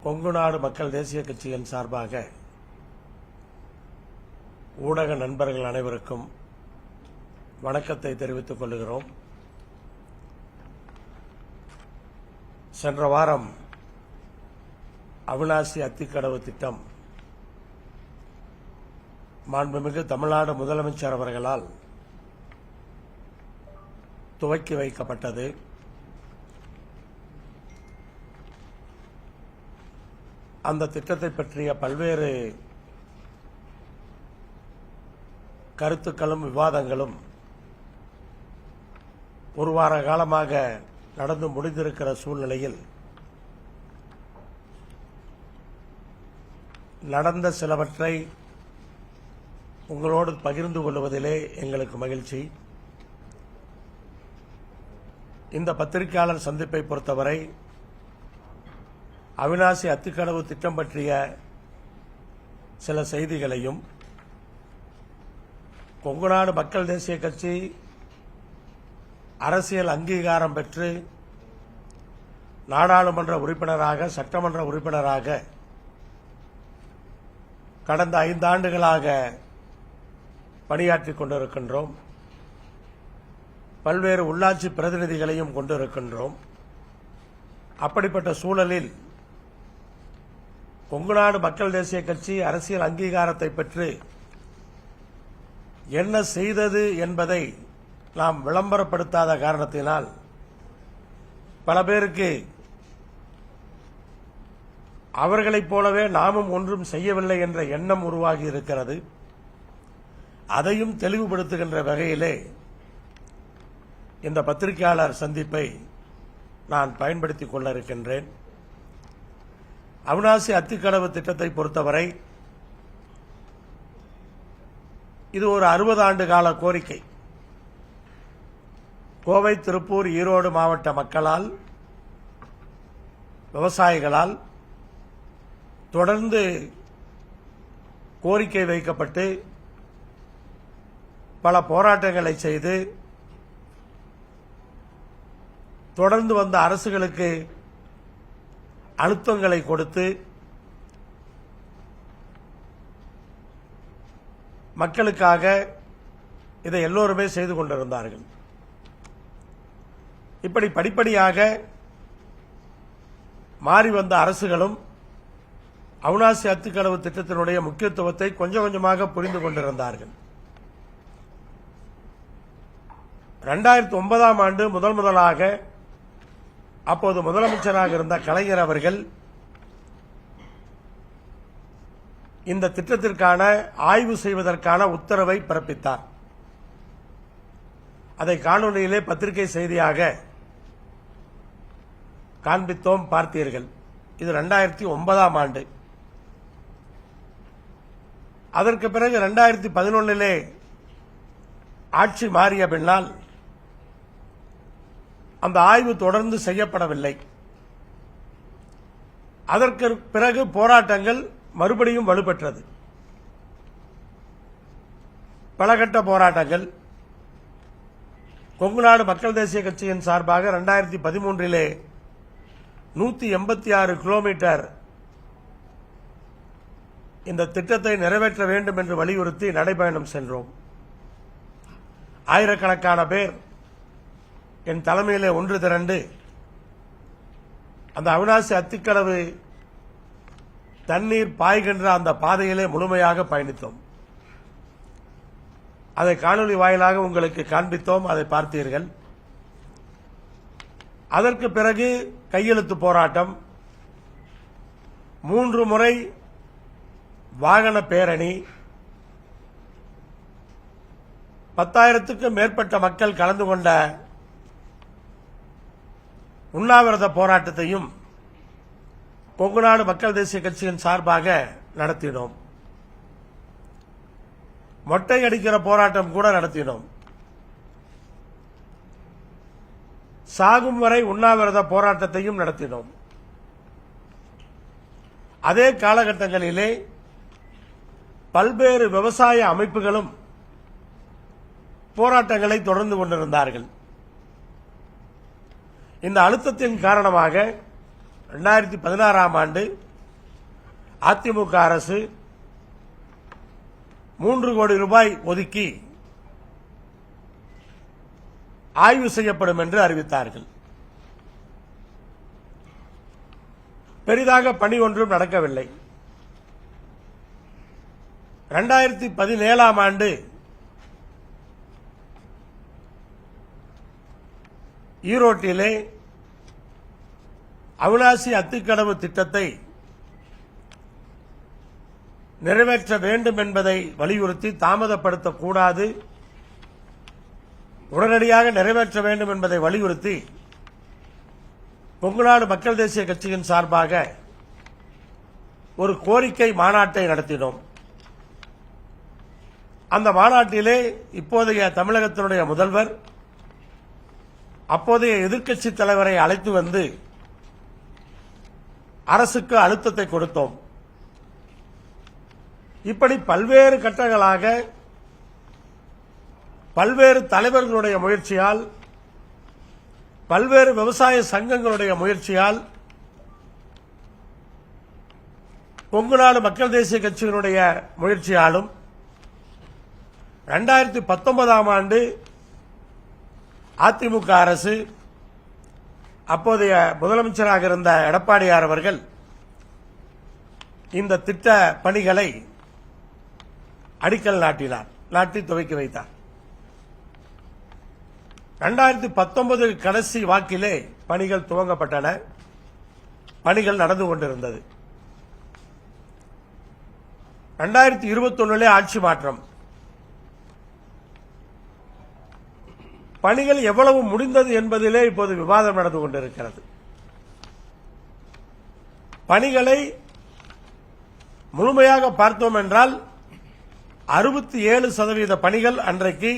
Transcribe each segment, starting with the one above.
கொங்கு நாடு மக்கள் தேசிய கட்சியின் சார்பாக ஊடக நண்பர்கள் அனைவருக்கும் வணக்கத்தை தெரிவித்துக் கொள்கிறோம். சென்ற வாரம் அவிநாசி அத்திக்கடவு திட்டம் மாண்புமிகு தமிழ்நாடு முதலமைச்சர் அவர்களால் துவக்கி வைக்கப்பட்டது. அந்த திட்டத்தை பற்றிய பல்வேறு கருத்துக்களும் விவாதங்களும் ஒரு வார காலமாக நடந்து முடிந்திருக்கிற சூழ்நிலையில் நடந்த சிலவற்றை உங்களோடு பகிர்ந்து கொள்வதிலே எங்களுக்கு மகிழ்ச்சி. இந்த பத்திரிகையாளர் சந்திப்பை பொறுத்தவரை அவிநாசி அத்திக்கடவு திட்டம் பற்றிய சில செய்திகளையும், கொங்கு நாடு மக்கள் தேசிய கட்சி அரசியல் அங்கீகாரம் பெற்று நாடாளுமன்ற உறுப்பினராக, சட்டமன்ற உறுப்பினராக கடந்த 5 ஆண்டுகளாக பணியாற்றிக் கொண்டிருக்கின்றோம். பல்வேறு உள்ளாட்சி பிரதிநிதிகளையும் கொண்டிருக்கின்றோம். அப்படிப்பட்ட சூழலில் கொங்கு நாடு மக்கள் தேசிய கட்சி அரசியல் அங்கீகாரத்தை பெற்று என்ன செய்தது என்பதை நாம் விளம்பரப்படுத்தாத காரணத்தினால் பல பேருக்கு அவர்களைப் போலவே நாமும் ஒன்றும் செய்யவில்லை என்ற எண்ணம் உருவாகி இருக்கிறது. அதையும் தெளிவுபடுத்துகின்ற வகையிலே இந்த பத்திரிகையாளர் சந்திப்பை நான் பயன்படுத்திக் கொள்ள இருக்கின்றேன். அவிநாசி அத்திக்கடவு திட்டத்தை பொறுத்தவரை இது ஒரு 60 ஆண்டு கால கோரிக்கை. கோவை, திருப்பூர், ஈரோடு மாவட்ட மக்களால், விவசாயிகளால் தொடர்ந்து கோரிக்கை வைக்கப்பட்டு பல போராட்டங்களை செய்து தொடர்ந்து வந்த அரசுகளுக்கு அழுத்தங்களை கொடுத்து மக்களுக்காக இதை எல்லோருமே செய்து கொண்டிருந்தார்கள். இப்படி படிப்படியாக மாறி வந்த அரசுகளும் அவிநாசி அத்திக்கடவு திட்டத்தினுடைய முக்கியத்துவத்தை கொஞ்சம் கொஞ்சமாக புரிந்து கொண்டிருந்தார்கள். 2009ஆம் ஆண்டு முதலாக அப்போது முதலமைச்சராக இருந்த கலைஞர் அவர்கள் இந்த திட்டத்திற்கான ஆய்வு செய்வதற்கான உத்தரவை பிறப்பித்தார். அதை காணொலியிலே பத்திரிகை செய்தியாக காண்பித்தோம், பார்த்தீர்கள். இது 2009ஆம் ஆண்டு. அதற்கு பிறகு 2011 ஆட்சி மாறிய பின்னால் அந்த ஆய்வு தொடர்ந்து செய்யப்படவில்லை. அதற்கு பிறகு போராட்டங்கள் மறுபடியும் வலுப்பெற்றது. பல கட்ட போராட்டங்கள் கொங்கு நாடு மக்கள் தேசிய கட்சியின் சார்பாக 2013 186 கிலோமீட்டர் இந்த திட்டத்தை நிறைவேற்ற வேண்டும் என்று வலியுறுத்தி நடைபயணம் சென்றோம். ஆயிரக்கணக்கான பேர் என் தலைமையிலே ஒன்று திரண்டு அந்த அவிநாசி அத்திக்கடவு தண்ணீர் பாய்கின்ற அந்த பாதையிலே முழுமையாக பயணித்தோம். அதை காணொலி வாயிலாக உங்களுக்கு காண்பித்தோம், அதை பார்த்தீர்கள். அதற்கு பிறகு கையெழுத்து போராட்டம், 3 முறை வாகன பேரணி, 10,000க்கும் மேற்பட்ட மக்கள் கலந்து கொண்ட உண்ணாவிரத போராட்டத்தையும் கொங்கு நாடு மக்கள் தேசிய கட்சியின் சார்பாக நடத்தினோம். மொட்டை அடிக்கிற போராட்டம் கூட நடத்தினோம். சாகும் வரை உண்ணாவிரத போராட்டத்தையும் நடத்தினோம். அதே காலகட்டங்களிலே பல்வேறு விவசாய அமைப்புகளும் போராட்டங்களை தொடர்ந்து கொண்டிருந்தார்கள். இந்த அழுத்தத்தின் காரணமாக 2016ஆம் ஆண்டு அதிமுக அரசு 3 கோடி ரூபாய் ஒதுக்கி ஆய்வு செய்யப்படும் என்று அறிவித்தார்கள். பெரிதாக பணி ஒன்றும் நடக்கவில்லை. 2017 ஆண்டு ஈரோட்டிலே அவிநாசி அத்திக்கடவு திட்டத்தை நிறைவேற்ற வேண்டும் என்பதை வலியுறுத்தி தாமதப்படுத்தக்கூடாது, உடனடியாக நிறைவேற்ற வேண்டும் என்பதை வலியுறுத்தி கொங்குநாடு மக்கள் தேசிய கட்சியின் சார்பாக ஒரு கோரிக்கை மாநாட்டை நடத்தினோம். அந்த மாநாட்டிலே இப்போதைய தமிழகத்தினுடைய முதல்வர் அப்போதைய எதிர்க்கட்சித் தலைவரை அழைத்து வந்து அரசுக்கு அழுத்தத்தை கொடுத்தோம். இப்படி பல்வேறு கட்டங்களாக பல்வேறு தலைவர்களுடைய முயற்சியால், பல்வேறு விவசாய சங்கங்களுடைய முயற்சியால், கொங்குநாடு மக்கள் தேசிய கட்சியினுடைய முயற்சியாலும் 2019 ஆண்டு அதிமுக அரசு அப்போதைய முதலமைச்சராக இருந்த எடப்பாடியார் அவர்கள் இந்த திட்ட பணிகளை அடிக்கல் நாட்டி துவக்கி வைத்தார். 2019 கடைசி வாக்கிலே பணிகள் துவங்கப்பட்டன. பணிகள் நடந்து கொண்டிருந்தது. 2021 ஆட்சி மாற்றம். பணிகள் எவ்வளவு முடிந்தது என்பதிலே இப்போது விவாதம் நடந்து கொண்டிருக்கிறது. பணிகளை முழுமையாக பார்த்தோம் என்றால் 67% பணிகள் அன்றைக்கு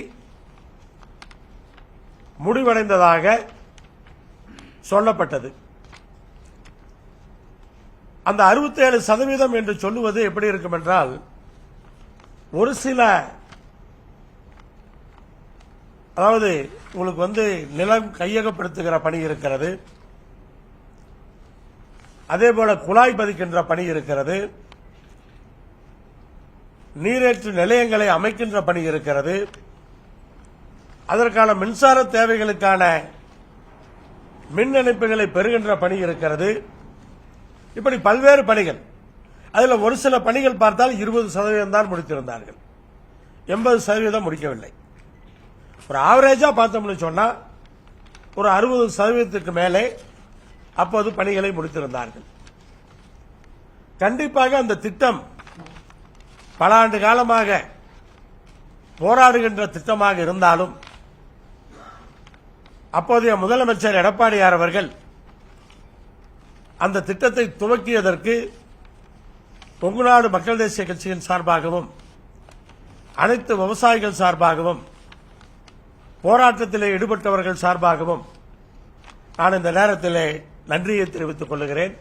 முடிவடைந்ததாக சொல்லப்பட்டது. அந்த 67% என்று சொல்லுவது எப்படி இருக்கும் என்றால், ஒரு சில, அதாவது உங்களுக்கு நிலம் கையகப்படுத்துகிற பணி இருக்கிறது, அதேபோல குழாய் பதிக்கின்ற பணி இருக்கிறது, நீரேற்று நிலையங்களை அமைக்கின்ற பணி இருக்கிறது, அதற்கான மின்சார தேவைகளுக்கான மின் இணைப்புகளை பெறுகின்ற பணி இருக்கிறது. இப்படி பல்வேறு பணிகள். அதில் ஒரு சில பணிகள் பார்த்தால் 20% தான் முடித்திருந்தார்கள், 80% முடிக்கவில்லை. ஒரு ஆவரேஜா பார்த்தோம்னு சொன்னா ஒரு 60% மேலே அப்போது பணிகளை முடித்திருந்தார்கள். கண்டிப்பாக அந்த திட்டம் பல ஆண்டு காலமாக போராடுகின்ற திட்டமாக இருந்தாலும் அப்போதைய முதலமைச்சர் எடப்பாடியார் அவர்கள் அந்த திட்டத்தை துவக்கியதற்கு கொங்குநாடு மக்கள் தேசிய கட்சியின் சார்பாகவும் அனைத்து விவசாயிகள் சார்பாகவும் போராட்டத்திலே ஈடுபட்டவர்கள் சார்பாகவும் நான் இந்த நேரத்திலே நன்றியை தெரிவித்துக் கொள்கிறேன்.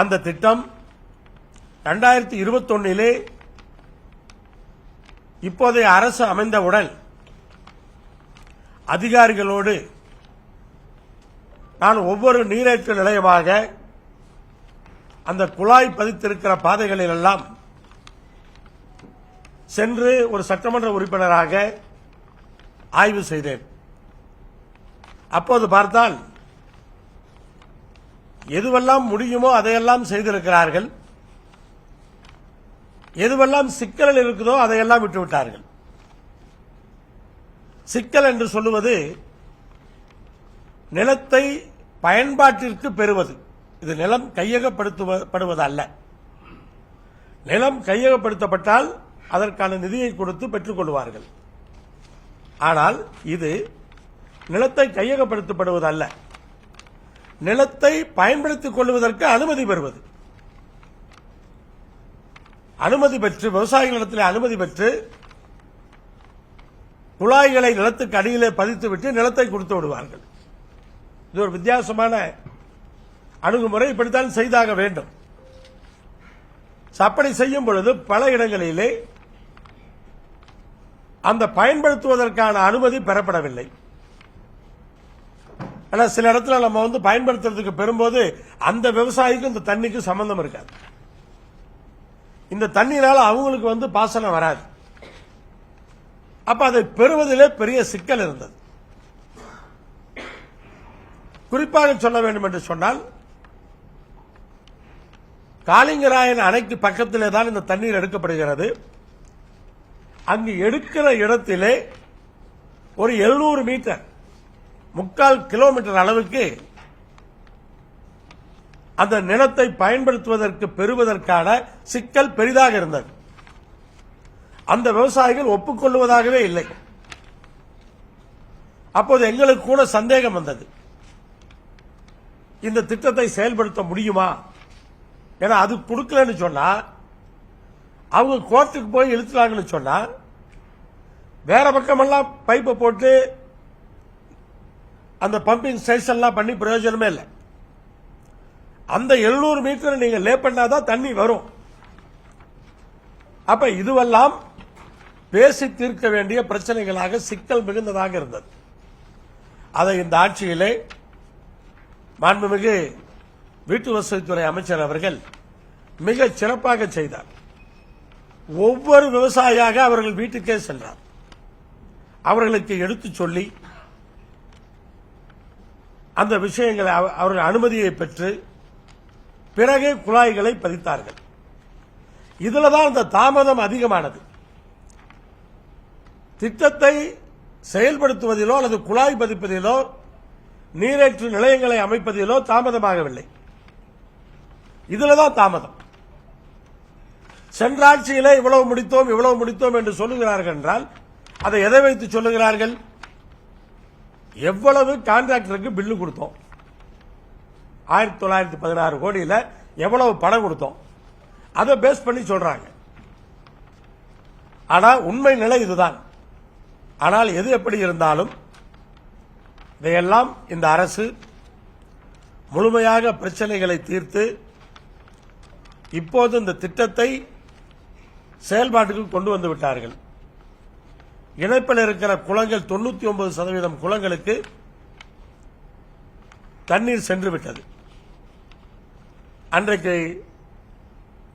அந்த திட்டம் 2021 இப்போதைய அரசு அமைந்தவுடன் அதிகாரிகளோடு நான் ஒவ்வொரு நீரேற்று நிலையமாக அந்த குழாய் பதித்திருக்கிற பாதைகளில் எல்லாம் சென்று ஒரு சட்டமன்ற உறுப்பினராக ஆய்வு செய்தேன். அப்போது பார்த்தால் எதுவெல்லாம் முடியுமோ அதையெல்லாம் செய்திருக்கிறார்கள், எதுவெல்லாம் சிக்கல் இருக்குதோ அதையெல்லாம் விட்டுவிட்டார்கள். சிக்கல் என்று சொல்லுவது நிலத்தை பயன்பாட்டிற்கு பெறுவது. இது நிலம் கையகப்படுத்தப்படுவது அல்ல. நிலம் கையகப்படுத்தப்பட்டால் அதற்கான நிதியை கொடுத்து பெற்றுக் கொள்வார்கள். ஆனால் இது நிலத்தை கையகப்படுத்தப்படுவது அல்ல, நிலத்தை பயன்படுத்திக் கொள்வதற்கு அனுமதி பெறுவது. அனுமதி பெற்று விவசாயிகளிடத்தில் அனுமதி பெற்று குழாய்களை நிலத்துக்கு அடியிலே பதித்துவிட்டு நிலத்தை கொடுத்து விடுவார்கள். இது ஒரு வித்தியாசமான அணுகுமுறை. இப்படித்தான் செய்தாக வேண்டும். அப்படி செய்யும் பொழுது பல இடங்களிலே அந்த பயன்படுத்துவதற்கான அனுமதி பெறப்படவில்லை. ஆனா சில இடத்துல நம்ம பயன்படுத்துறதுக்கு பெறும்போது அந்த விவசாயிக்கும் இந்த தண்ணிக்கு சம்பந்தம் இருக்காது. இந்த தண்ணினால அவங்களுக்கு பாசனம் வராது. அப்ப அதை பெறுவதிலே பெரிய சிக்கல் இருந்தது. குறிப்பாக சொல்ல வேண்டும் என்று சொன்னால், காளிங்கராயன் அணைக்கு பக்கத்திலே தான் இந்த தண்ணீர் எடுக்கப்படுகிறது. அங்கு எடுக்கிற இடத்திலே ஒரு 700 மீட்டர் 3/4 கிலோமீட்டர் அளவுக்கு அந்த நிலத்தை பயன்படுத்துவதற்கு பெறுவதற்கான சிக்கல் பெரிதாக இருந்தது. அந்த விவசாயிகள் ஒப்புக்கொள்வதாகவே இல்லை. அப்போது எங்களுக்கு கூட சந்தேகம் வந்தது, இந்த திட்டத்தை செயல்படுத்த முடியுமா? ஏன்னா அது கொடுக்கலன்னு சொன்னா, அவங்க கோர்ட்டுக்கு போய் இழுத்துறாங்கன்னு சொன்னா, வேற பக்கமெல்லாம் பைப்பை போட்டு அந்த பம்பிங் ஸ்டேஷன்லாம் பண்ணி பிரயோஜனமே இல்லை. அந்த 700 மீட்டர் நீங்க லே பண்ணாதான் தண்ணி வரும். அப்ப இதுவெல்லாம் பேசி தீர்க்க வேண்டிய பிரச்சனைகளாக சிக்கல் மிகுந்ததாக இருந்தது. அதை இந்த ஆட்சியிலே மாண்புமிகு வீட்டு வசதித்துறை அமைச்சர் அவர்கள் மிக சிறப்பாக செய்தார். ஒவ்வொரு விவசாயியாக அவர்கள் வீட்டுக்கே சென்றார். அவர்களுக்கு எடுத்துச் சொல்லி அந்த விஷயங்களை அவர்கள் அனுமதியை பெற்று பிறகு குழாய்களை பதித்தார்கள். இதுலதான் இந்த தாமதம் அதிகமானது. திட்டத்தை செயல்படுத்துவதிலோ அல்லது குழாய் பதிப்பதிலோ நீரேற்று நிலையங்களை அமைப்பதிலோ தாமதமாகவில்லை. இதுலதான் தாமதம். சென்ற ஆட்சியிலே இவ்வளவு முடித்தோம் என்று சொல்லுகிறார்கள் என்றால் அதை எதை வைத்து சொல்லுகிறார்கள்? எவ்வளவு கான்ட்ராக்டருக்கு பில்லு கொடுத்தோம், 1916 கோடியில எவ்வளவு பணம் கொடுத்தோம், அதை பேஸ் பண்ணி சொல்றாங்க. ஆனா உண்மை நிலை இதுதான். ஆனால் எது எப்படி இருந்தாலும் இதையெல்லாம் இந்த அரசு முழுமையாக பிரச்சனைகளை தீர்த்து இப்போது இந்த திட்டத்தை செயல்பாட்டுக்கு கொண்டு வந்து விட்டார்கள். இணைப்பில் இருக்கிற குளங்கள் 99% குளங்களுக்கு தண்ணீர் சென்று விட்டது. அன்றைக்கு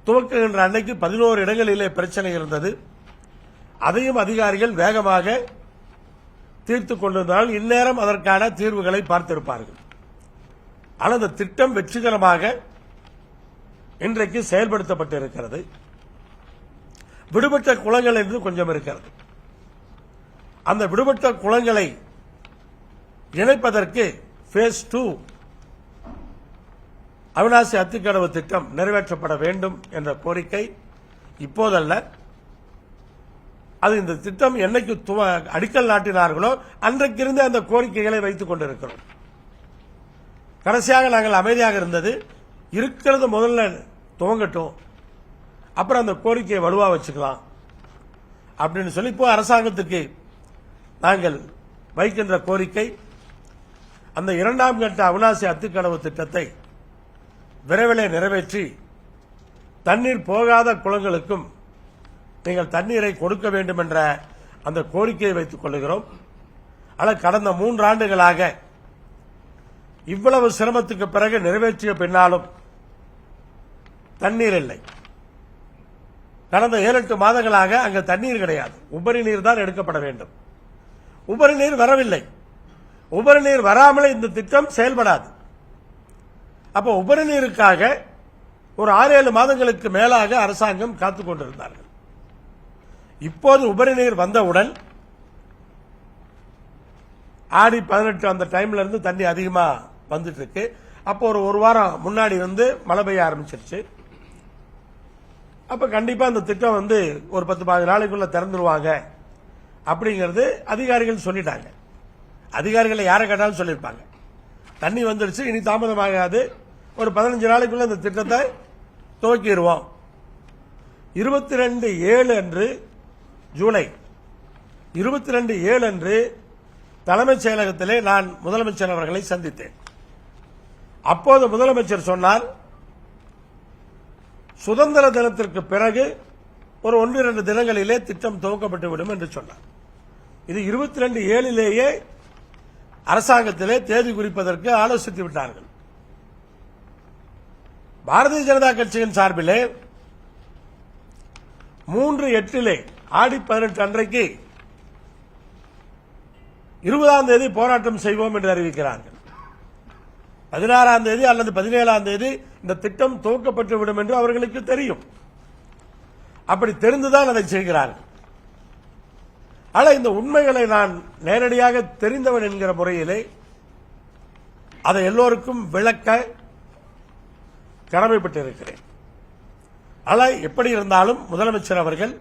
துவக்குகின்ற அன்னைக்கு 11 இடங்களிலே பிரச்சனை இருந்தது. அதையும் அதிகாரிகள் வேகமாக தீர்த்துக் கொண்டிருந்தால் இந்நேரம் அதற்கான தீர்வுகளை பார்த்திருப்பார்கள். ஆனால் அந்த திட்டம் வெற்றிகரமாக இன்றைக்கு செயல்படுத்தப்பட்டிருக்கிறது. விடுபட்ட குளங்கள் என்று கொஞ்சம் இருக்கிறது. அந்த விடுபட்ட குளங்களை இணைப்பதற்கு பேஸ் 2 அவிநாசி அத்திக்கடவு திட்டம் நிறைவேற்றப்பட வேண்டும் என்ற கோரிக்கை இப்போதல்ல, அது இந்த திட்டம் என்னைக்கு அடிக்கல் நாட்டினார்களோ அன்றைக்கிருந்து அந்த கோரிக்கைகளை வைத்துக் கொண்டிருக்கிறோம். கடைசியாக நாங்கள் அமைதியாக இருந்தது, இருக்கிறது முதல்ல துவங்கட்டும், அப்புறம் அந்த கோரிக்கையை வலுவா வச்சுக்கலாம் அப்படின்னு சொல்லி இப்போ அரசாங்கத்துக்கு நாங்கள் வைக்கின்ற கோரிக்கை, அந்த 2ஆம் கட்ட அவிநாசி அத்திக்கடவு திட்டத்தை விரைவிலே நிறைவேற்றி தண்ணீர் போகாத குளங்களுக்கும் நீங்கள் தண்ணீரை கொடுக்க வேண்டும் என்ற அந்த கோரிக்கையை வைத்துக் கொள்கிறோம். ஆனால் கடந்த 3 ஆண்டுகளாக இவ்வளவு சிரமத்துக்கு பிறகு நிறைவேற்றிய பின்னாலும் தண்ணீர் இல்லை. கடந்த 7-8 மாதங்களாக அங்கு தண்ணீர் கிடையாது. உபரி நீர் தான் எடுக்கப்பட வேண்டும். உபரி நீர் வரவில்லை. உபரி நீர் வராமலே இந்த திட்டம் செயல்படாது. அப்ப உபரி நீருக்காக ஒரு 6-7 மாதங்களுக்கு மேலாக அரசாங்கம் காத்துக் கொண்டிருந்தார்கள். இப்போது உபரி நீர் வந்தவுடன் ஆடி 18 அந்த டைம்ல இருந்து தண்ணி அதிகமா வந்துட்டு இருக்கு. அப்போ ஒரு வாரம் முன்னாடி மழை பெய்ய ஆரம்பிச்சிருச்சு. அப்ப கண்டிப்பா அந்த திட்டம் ஒரு 10-15 நாளைக்குள்ள திறந்துருவாங்க அப்படிங்கிறது அதிகாரிகள் சொல்லிட்டாங்க. அதிகாரிகளை யாரை கேட்டாலும் சொல்லியிருப்பாங்க, தண்ணி வந்துருச்சு, இனி தாமதமாகாது, ஒரு 15 நாளைக்குள்ள இந்த திட்டத்தை துவக்கிடுவோம். 22/7 அன்று, ஜூலை 22/7 அன்று தலைமைச் செயலகத்திலே நான் முதலமைச்சர் அவர்களை சந்தித்தேன். அப்போது முதலமைச்சர் சொன்னார், சுதந்திர தினத்திற்கு பிறகு ஒரு 1-2 தினங்களிலே திட்டம் துவக்கப்பட்டுவிடும் என்று சொன்னார். இது 22/7லேயே அரசாங்கத்திலே தேதி குறிப்பதற்கு ஆலோசித்து விட்டார்கள். பாரதிய ஜனதா கட்சியின் சார்பிலே 3/8 ஆடி 18 அன்றைக்கு 20ஆம் தேதி போராட்டம் செய்வோம் என்று அறிவிக்கிறார்கள். 16ஆம் தேதி அல்லது 17ஆம் தேதி இந்த திட்டம் துவக்கப்பட்டுவிடும் என்று அவர்களுக்கு தெரியும். அப்படி தெரிந்துதான் அதை செய்கிறார்கள். ஆனால் இந்த உண்மைகளை நான் நேரடியாக தெரிந்தவன் என்கிற முறையிலே அதை எல்லோருக்கும் விளக்க கடமைப்பட்டிருக்கிறேன். ஆனால் எப்படி இருந்தாலும் முதலமைச்சர் அவர்கள்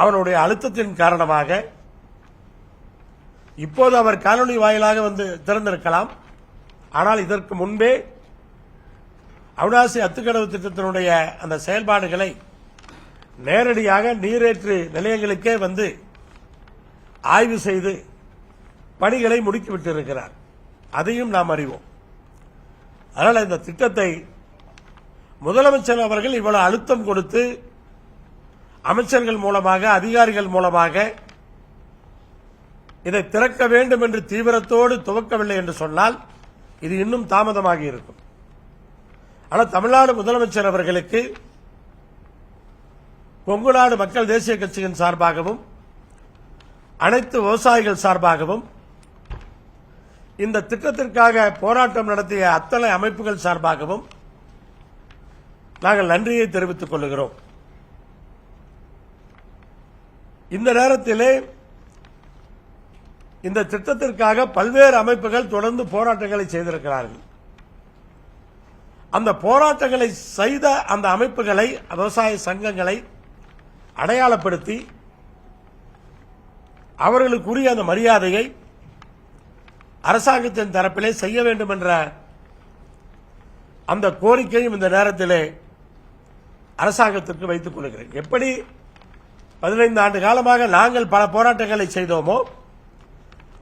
அவனுடைய அழுத்தத்தின் காரணமாக இப்போது அவர் காணொலி வாயிலாக வந்து திறந்திருக்கலாம். ஆனால் இதற்கு முன்பே அவிநாசி அத்துக்கடவு திட்டத்தினுடைய அந்த செயல்பாடுகளை நேரடியாக நீரேற்று நிலையங்களுக்கே வந்து ஆய்வு செய்து பணிகளை முடுக்கிவிட்டிருக்கிறார். அதையும் நாம் அறிவோம். அதனால் இந்த திட்டத்தை முதலமைச்சர் அவர்கள் இவ்வளவு அழுத்தம் கொடுத்து அமைச்சர்கள் மூலமாக அதிகாரிகள் மூலமாக இதை திறக்க வேண்டும் என்று தீவிரத்தோடு துவக்கவில்லை என்று சொன்னால் இது இன்னும் தாமதமாகி இருக்கும். ஆனால் தமிழ்நாடு முதலமைச்சர் அவர்களுக்கு கொங்குநாடு மக்கள் தேசிய கட்சியின் சார்பாகவும் அனைத்து விவசாயிகள் சார்பாகவும் இந்த திட்டத்திற்காக போராட்டம் நடத்திய அத்தனை அமைப்புகள் சார்பாகவும் நாங்கள் நன்றியை தெரிவித்துக் கொள்கிறோம். இந்த நேரத்திலே இந்த திட்டத்திற்காக பல்வேறு அமைப்புகள் தொடர்ந்து போராட்டங்களை செய்திருக்கிறார்கள். அந்த போராட்டங்களை செய்த அந்த அமைப்புகளை, விவசாய சங்கங்களை அடையாளப்படுத்தி அவர்களுக்குரிய அந்த மரியாதையை அரசாங்கத்தின் தரப்பிலே செய்ய வேண்டும் என்ற அந்த கோரிக்கையும் இந்த நேரத்திலே அரசாங்கத்திற்கு வைத்துக் கொள்கிறேன். எப்படி 15 ஆண்டு காலமாக நாங்கள் பல போராட்டங்களை செய்தோமோ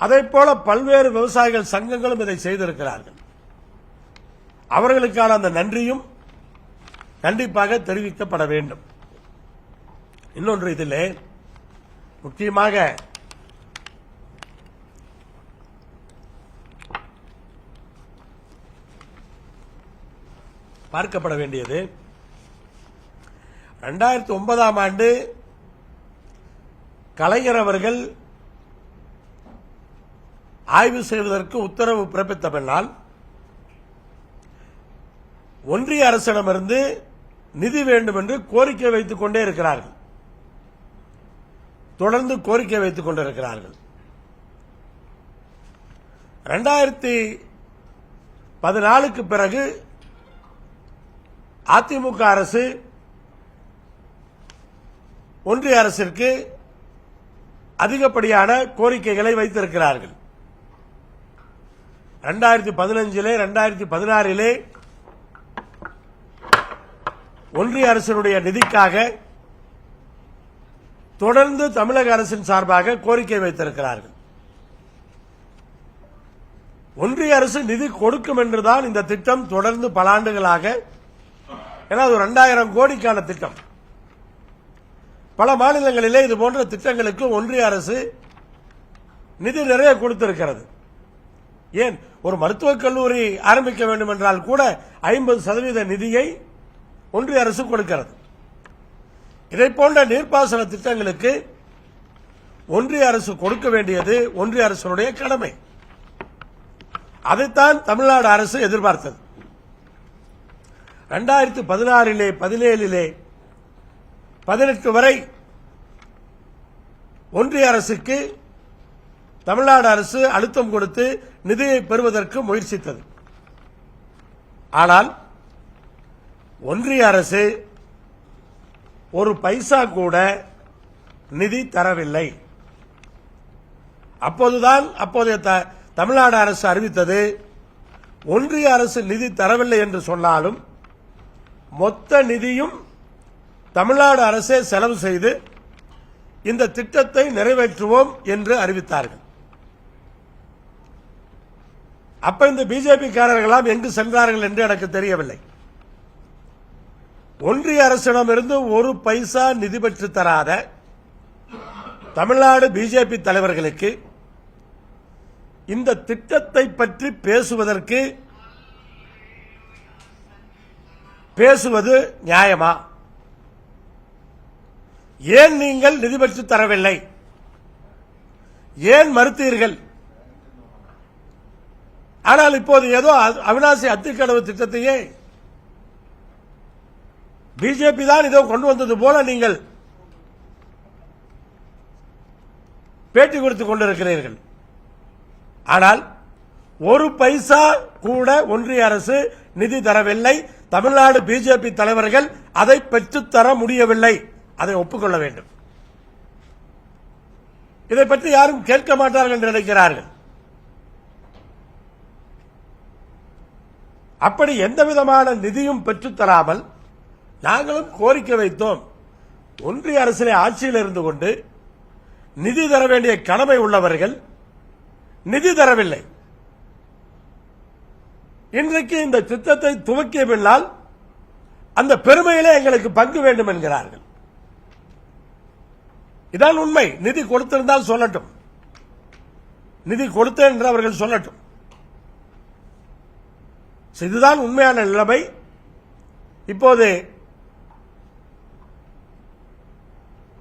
அதைப்போல பல்வேறு விவசாயிகள் சங்கங்களும் இதை செய்திருக்கிறார்கள். அவர்களுக்கான அந்த நன்றியும் கண்டிப்பாக தெரிவிக்கப்பட வேண்டும். இன்னொன்று, இதிலே முக்கியமாக பார்க்கப்பட வேண்டியது 2009ஆம் ஆண்டு கலைஞர் அவர்கள் ஆய்வு செய்வதற்கு உத்தரவு பிறப்பித்த பின்னால் ஒன்றிய அரசிடமிருந்து நிதி வேண்டும் என்று கோரிக்கை வைத்துக் கொண்டே இருக்கிறார்கள். தொடர்ந்து கோரிக்கை வைத்துக் கொண்டிருக்கிறார்கள். 2014க்கு பிறகு அதிமுக அரசு ஒன்றிய அரசிற்கு அதிகப்படியான கோரிக்கைகளை வைத்திருக்கிறார்கள். 2015 2016 ஒன்றிய அரசினுடைய நிதிக்காக தொடர்ந்து தமிழக அரசின் சார்பாக கோரிக்கை வைத்திருக்கிறார்கள். ஒன்றிய அரசு நிதி கொடுக்கும் என்றுதான் இந்த திட்டம் தொடர்ந்து பல ஆண்டுகளாக, ஏன்னா அது 2000 கோடிக்கான திட்டம். பல மாநிலங்களிலே இது போன்ற திட்டங்களுக்கு ஒன்றிய அரசு நிதி நிறைய கொடுத்திருக்கிறது. ஏன், ஒரு மருத்துவக் கல்லூரி ஆரம்பிக்க வேண்டும் என்றால் கூட 50% நிதியை ஒன்றிய அரசு கொடுக்கிறது. இதை போன்ற நீர்ப்பாசன திட்டங்களுக்கு ஒன்றிய அரசு கொடுக்க வேண்டியது ஒன்றிய அரசுடைய கடமை. அதைத்தான் தமிழ்நாடு அரசு எதிர்பார்த்தது. 2016 17 18 வரை ஒன்றிய அரசுக்கு தமிழ்நாடு அரசு அழுத்தம் கொடுத்து நிதியை பெறுவதற்கு முயற்சித்தது. ஆனால் ஒன்றிய அரசு ஒரு பைசா கூட நிதி தரவில்லை. அப்போதுதான் அப்போதைய தமிழ்நாடு அரசு அறிவித்தது, ஒன்றிய அரசு நிதி தரவில்லை என்று சொன்னாலும் மொத்த நிதியும் தமிழ்நாடு அரசே செலவு செய்து இந்த திட்டத்தை நிறைவேற்றுவோம் என்று அறிவித்தார்கள். அப்ப இந்த பிஜேபிக்காரர்களாம் எங்கு சென்றார்கள் என்று எனக்கு தெரியவில்லை. ஒன்றிய அரசிடமிருந்து ஒரு பைசா நிதி பெற்று தராத தமிழ்நாடு பிஜேபி தலைவர்களுக்கு இந்த திட்டத்தை பற்றி பேசுவது நியாயமா? ஏன் நீங்கள் நிதி பெற்று தரவில்லை? ஏன் மறுத்தீர்கள்? ஆனால் இப்போது ஏதோ அவிநாசி அத்திக்கடவு திட்டத்தையே பிஜேபி தான் இதோ கொண்டு வந்தது போல நீங்கள் பேட்டி கொடுத்துக் கொண்டிருக்கிறீர்கள். ஆனால் ஒரு பைசா கூட ஒன்றிய அரசு நிதி தரவில்லை. தமிழ்நாடு பிஜேபி தலைவர்கள் அதை பெற்றுத்தர முடியவில்லை. அதை ஒப்புக்கொள்ள வேண்டும். இதை பற்றி யாரும் கேட்க மாட்டார்கள் என்று நினைக்கிறார்கள். அப்படி எந்த விதமான நிதியும் பெற்றுத்தராமல் நாங்களும் கோரிக்கை வைத்தோம். ஒன்றிய அரசிலே ஆட்சியில் இருந்து கொண்டு நிதி தர வேண்டிய கடமை உள்ளவர்கள் நிதி தரவில்லை. இன்றைக்கு இந்த திட்டத்தை துவக்கிய பின்னால் அந்த பெருமையிலே எங்களுக்கு பங்கு வேண்டும் என்கிறார்கள். இதான் உண்மை. நிதி கொடுத்திருந்தால் சொல்லட்டும், நிதி கொடுத்தேன் என்று அவர்கள் சொல்லட்டும். இதுதான் உண்மையான நிலைமை. இப்போது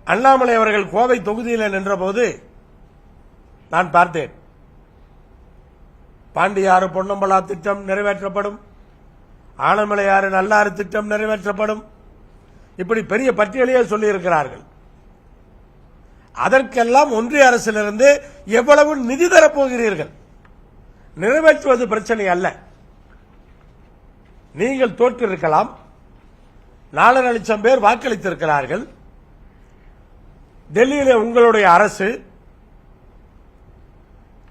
அண்ணாமலை அவர்கள் கோவை தொகுதியில் நின்றபோது நான் பார்த்தேன். பாண்டியாறு பொன்னம்பலா திட்டம் நிறைவேற்றப்படும், ஆனமலையாறு நல்லாறு திட்டம் நிறைவேற்றப்படும், இப்படி பெரிய பட்டியலையே சொல்லியிருக்கிறார்கள். அதற்கெல்லாம் ஒன்றிய அரசிலிருந்து எவ்வளவு நிதி தரப்போகிறீர்கள்? நிறைவேற்றுவது பிரச்சனை அல்ல. நீங்கள் தோற்றிருக்கலாம், 4 லட்சம் பேர் வாக்களித்திருக்கிறார்கள். டெல்லியிலே உங்களுடைய அரசு.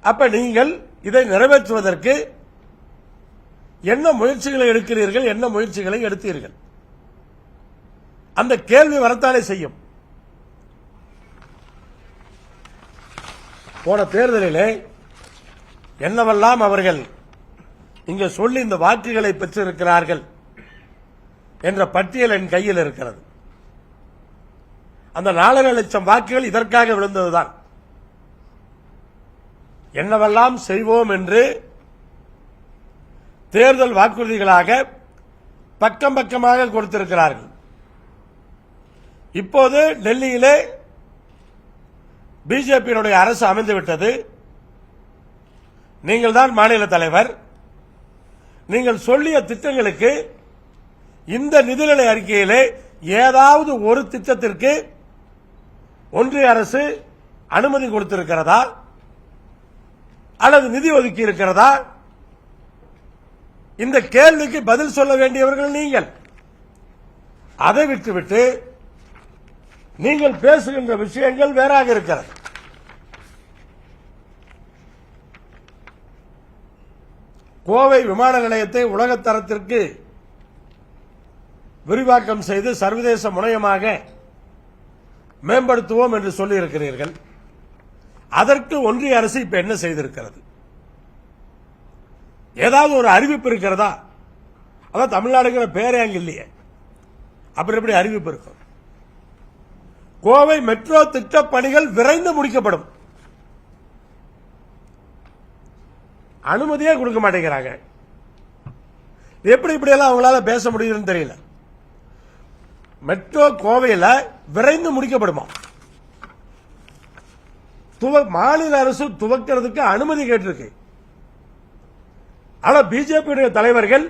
அப்ப நீங்கள் இதை நிறைவேற்றுவதற்கு என்ன முயற்சிகளை எடுக்கிறீர்கள்? என்ன முயற்சிகளை எடுத்தீர்கள்? அந்த கேள்வி வரத்தானே செய்யும். போன தேர்தலிலே என்னவெல்லாம் அவர்கள் இங்க சொல்லி இந்த வாக்குகளை பெற்றிருக்கிறார்கள் என்ற பட்டியல் என் கையில் இருக்கிறது. அந்த 4 லட்சம் வாக்குகள் இதற்காக விழுந்ததுதான். என்னவெல்லாம் செய்வோம் என்று தேர்தல் வாக்குறுதிகளாக பக்கம் பக்கமாக கொடுத்திருக்கிறார்கள். இப்போது டெல்லியிலே பிஜேபியினுடைய அரசு அமைந்துவிட்டது. நீங்கள் தான் மாநில தலைவர். நீங்கள் சொல்லிய திட்டங்களுக்கு இந்த நிதிநிலை அறிக்கையிலே ஏதாவது ஒரு திட்டத்திற்கு ஒன்றிய அரசு அனுமதி கொடுத்திருக்கிறதா அல்லது நிதி ஒதுக்கி இருக்கிறதா? இந்த கேள்விக்கு பதில் சொல்ல வேண்டியவர்கள் நீங்கள். அதை விட்டுவிட்டு நீங்கள் பேசுகின்ற விஷயங்கள் வேறாக இருக்கிறது. கோவை விமான நிலையத்தை உலகத்தரத்திற்கு விரிவாக்கம் செய்து சர்வதேச முனையமாக மேம்படுத்துவோம் என்று சொல்லியிருக்கிறீர்கள். அதற்கு ஒன்றிய அரசு இப்ப என்ன செய்திருக்கிறது? ஏதாவது ஒரு அறிவிப்பு இருக்கிறதா? அதான் தமிழ்நாடுங்கிற பேரே அங்க இல்லையே, அப்புறம் எப்படி அறிவிப்பு இருக்கும்? கோவை மெட்ரோ திட்ட பணிகள் விரைந்து முடிக்கப்படும். அனுமதியே கொடுக்க மாட்டேங்கிறாங்க. எப்படி இப்படி எல்லாம் அவங்களால பேச முடியுதுன்னு தெரியல. மெட்ரோ கோவையில் விரைந்து முடிக்கப்படுமா? மாநில அரசு துவக்கிறதுக்கு அனுமதி கேட்டிருக்கு. ஆனா பிஜேபி தலைவர்கள்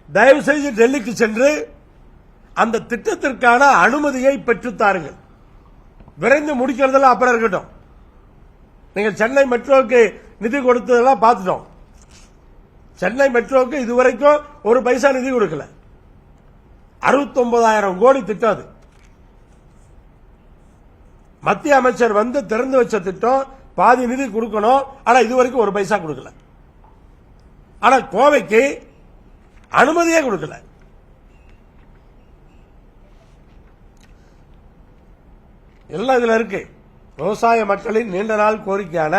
தயவு செய்து டெல்லிக்கு சென்று அந்த திட்டத்திற்கான அனுமதியை பெற்றுத்தாருங்கள். விரைந்து முடிக்கிறதெல்லாம் அப்புறம் இருக்கட்டும். நீங்கள் சென்னை மெட்ரோவுக்கு நிதி கொடுத்ததெல்லாம் பார்த்துட்டோம். சென்னை மெட்ரோவுக்கு இதுவரைக்கும் ஒரு பைசா நிதி கொடுக்கல. 69,000 கோடி திட்டம் அது. மத்திய அமைச்சர் வந்து திறந்து வச்ச திட்டம், பாதி நிதி கொடுக்கணும். ஆனா இதுவரைக்கும் ஒரு பைசா கொடுக்கல. ஆனா கோவைக்கு அனுமதியே கொடுக்கல. எல்லாம் இதுல இருக்கு. விவசாய மக்களின் நீண்ட நாள் கோரிக்கையான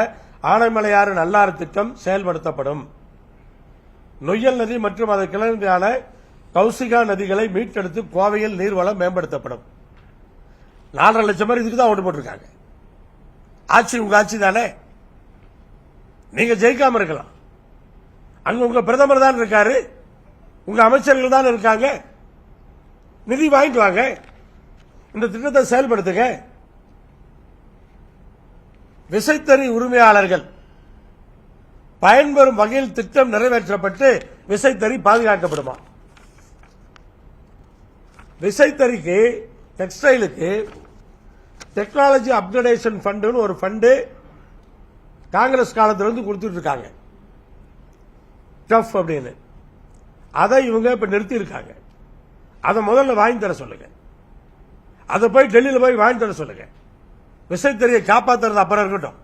ஆனைமலையாறு நல்லாறு திட்டம் செயல்படுத்தப்படும். நொய்யல் நதி மற்றும் அதை கிளர்ந்தான கௌசிகா நதிகளை மீட்டெடுத்து கோவையில் நீர்வளம் மேம்படுத்தப்படும். 4.5 லட்சம் பேர் இதுக்கு தான் ஓட்டு போட்டிருக்காங்க. ஆட்சி உங்க ஆட்சி தானே. நீங்க ஜெயிக்காம இருக்கலாம், அங்க உங்க பிரதமர் தான் இருக்காரு, உங்க அமைச்சர்கள் தான் இருக்காங்க. நிதி வாங்கிட்டு வாங்க, இந்த திட்டத்தை செயல்படுத்துங்க. விசைத்தறி உரிமையாளர்கள் பயன்பெறும் வகையில் திட்டம் நிறைவேற்றப்பட்டு விசைத்தறி பாதுகாக்கப்படுமா? விசைத்தறிக்கு, டெக்ஸ்டைலுக்கு டெக்னாலஜி அப்கிரேடேஷன் ஃபண்டுன்னு ஒரு ஃபண்டு காங்கிரஸ் காலத்திலிருந்து கொடுத்துட்டு இருக்காங்க, டஃப் அப்படின்னு. அதை இவங்க இப்ப நிறுத்தி இருக்காங்க. அதை முதல்ல வாங்கி தர சொல்லுங்க, அதை போய் டெல்லியில் போய் வாங்கி தர சொல்லுங்க. விசைத்தறியை காப்பாற்றுறது அப்புறம் இருக்கட்டும்,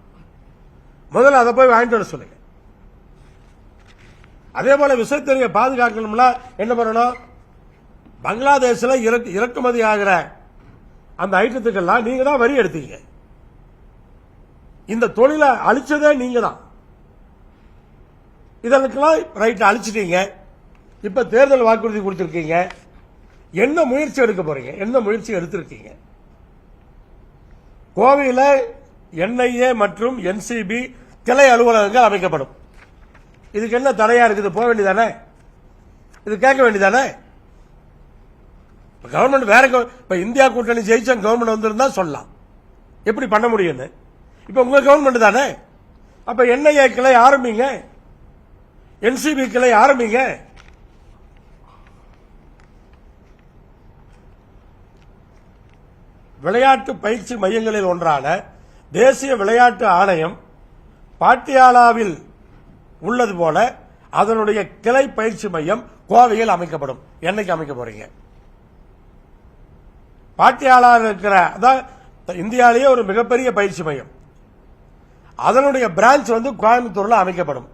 முதல்ல அதை போய் வாங்கிட்டு வர சொல்லுங்க. அதே போல விசைத்தறியை பாதுகாக்கணும்னா என்ன பண்ணணும்? பங்களாதேஷில் இறக்குமதி ஆகிற அந்த ஐட்டத்துக்கெல்லாம் நீங்க தான் வரி எடுத்தீங்க. இந்த தொழிலை அழிச்சதே நீங்க தான். இதற்கெல்லாம் ரைட் அழிச்சிட்டீங்க. இப்ப தேர்தல் வாக்குறுதி கொடுத்திருக்கீங்க. என்ன முயற்சி எடுக்க போறீங்க? என்ன முயற்சி எடுத்திருக்கீங்க? கோவையில் என்ஐஏ மற்றும் என்சிபி கிளை அலுவலகங்கள் அமைக்கப்படும். இதுக்கு என்ன தடையா இருக்குது? போக வேண்டியதானே, இது கேட்க வேண்டியதானே. கவர்மெண்ட் வேற, இப்ப இந்தியா கூட்டணி ஜெயிச்ச கவர்மெண்ட் வந்திருந்தா சொல்லலாம் எப்படி பண்ண முடியும்னு. இப்ப உங்க கவர்மெண்ட் தானே. அப்ப என்ஐஏ கிளை ஆரம்பிங்க, என்சிபி கிளை ஆரம்பிங்க. விளையாட்டு பயிற்சி மையங்களில் ஒன்றான தேசிய விளையாட்டு ஆணையம் பாட்டியாலாவில் உள்ளது போல அதனுடைய கிளை பயிற்சி மையம் கோவையில் அமைக்கப்படும். என்னைக்கு அமைக்க போறீங்க? பாட்டியாலாவில் இருக்கிற, அதான் இந்தியாவிலேயே ஒரு மிகப்பெரிய பயிற்சி மையம், அதனுடைய பிரான்ச் கோயம்புத்தூர்ல அமைக்கப்படும்.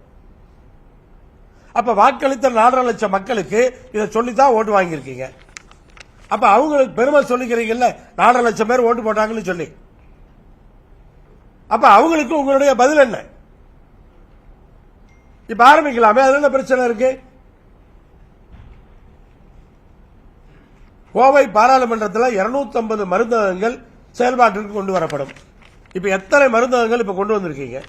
அப்ப வாக்களித்த 4.5 லட்சம் மக்களுக்கு இதை சொல்லித்தான் ஓட்டு வாங்கியிருக்கீங்க. அப்ப அவங்களுக்கு பெருமை சொல்லிக்கிறீங்கல்ல, 4.5 லட்சம் பேர் ஓட்டு போட்டாங்கன்னு சொல்லி. அப்ப அவங்களுக்கு உங்களுடைய பதில் என்ன? இப்ப ஆரம்பிக்கலாமே, அது என்ன பிரச்சனை இருக்கு? கோவை பாராளுமன்றத்தில் 250 மருந்தகங்கள் செயல்பாட்டிற்கு கொண்டு வரப்படும். இப்ப எத்தனை மருந்தகங்கள் இப்ப கொண்டு வந்திருக்கீங்க?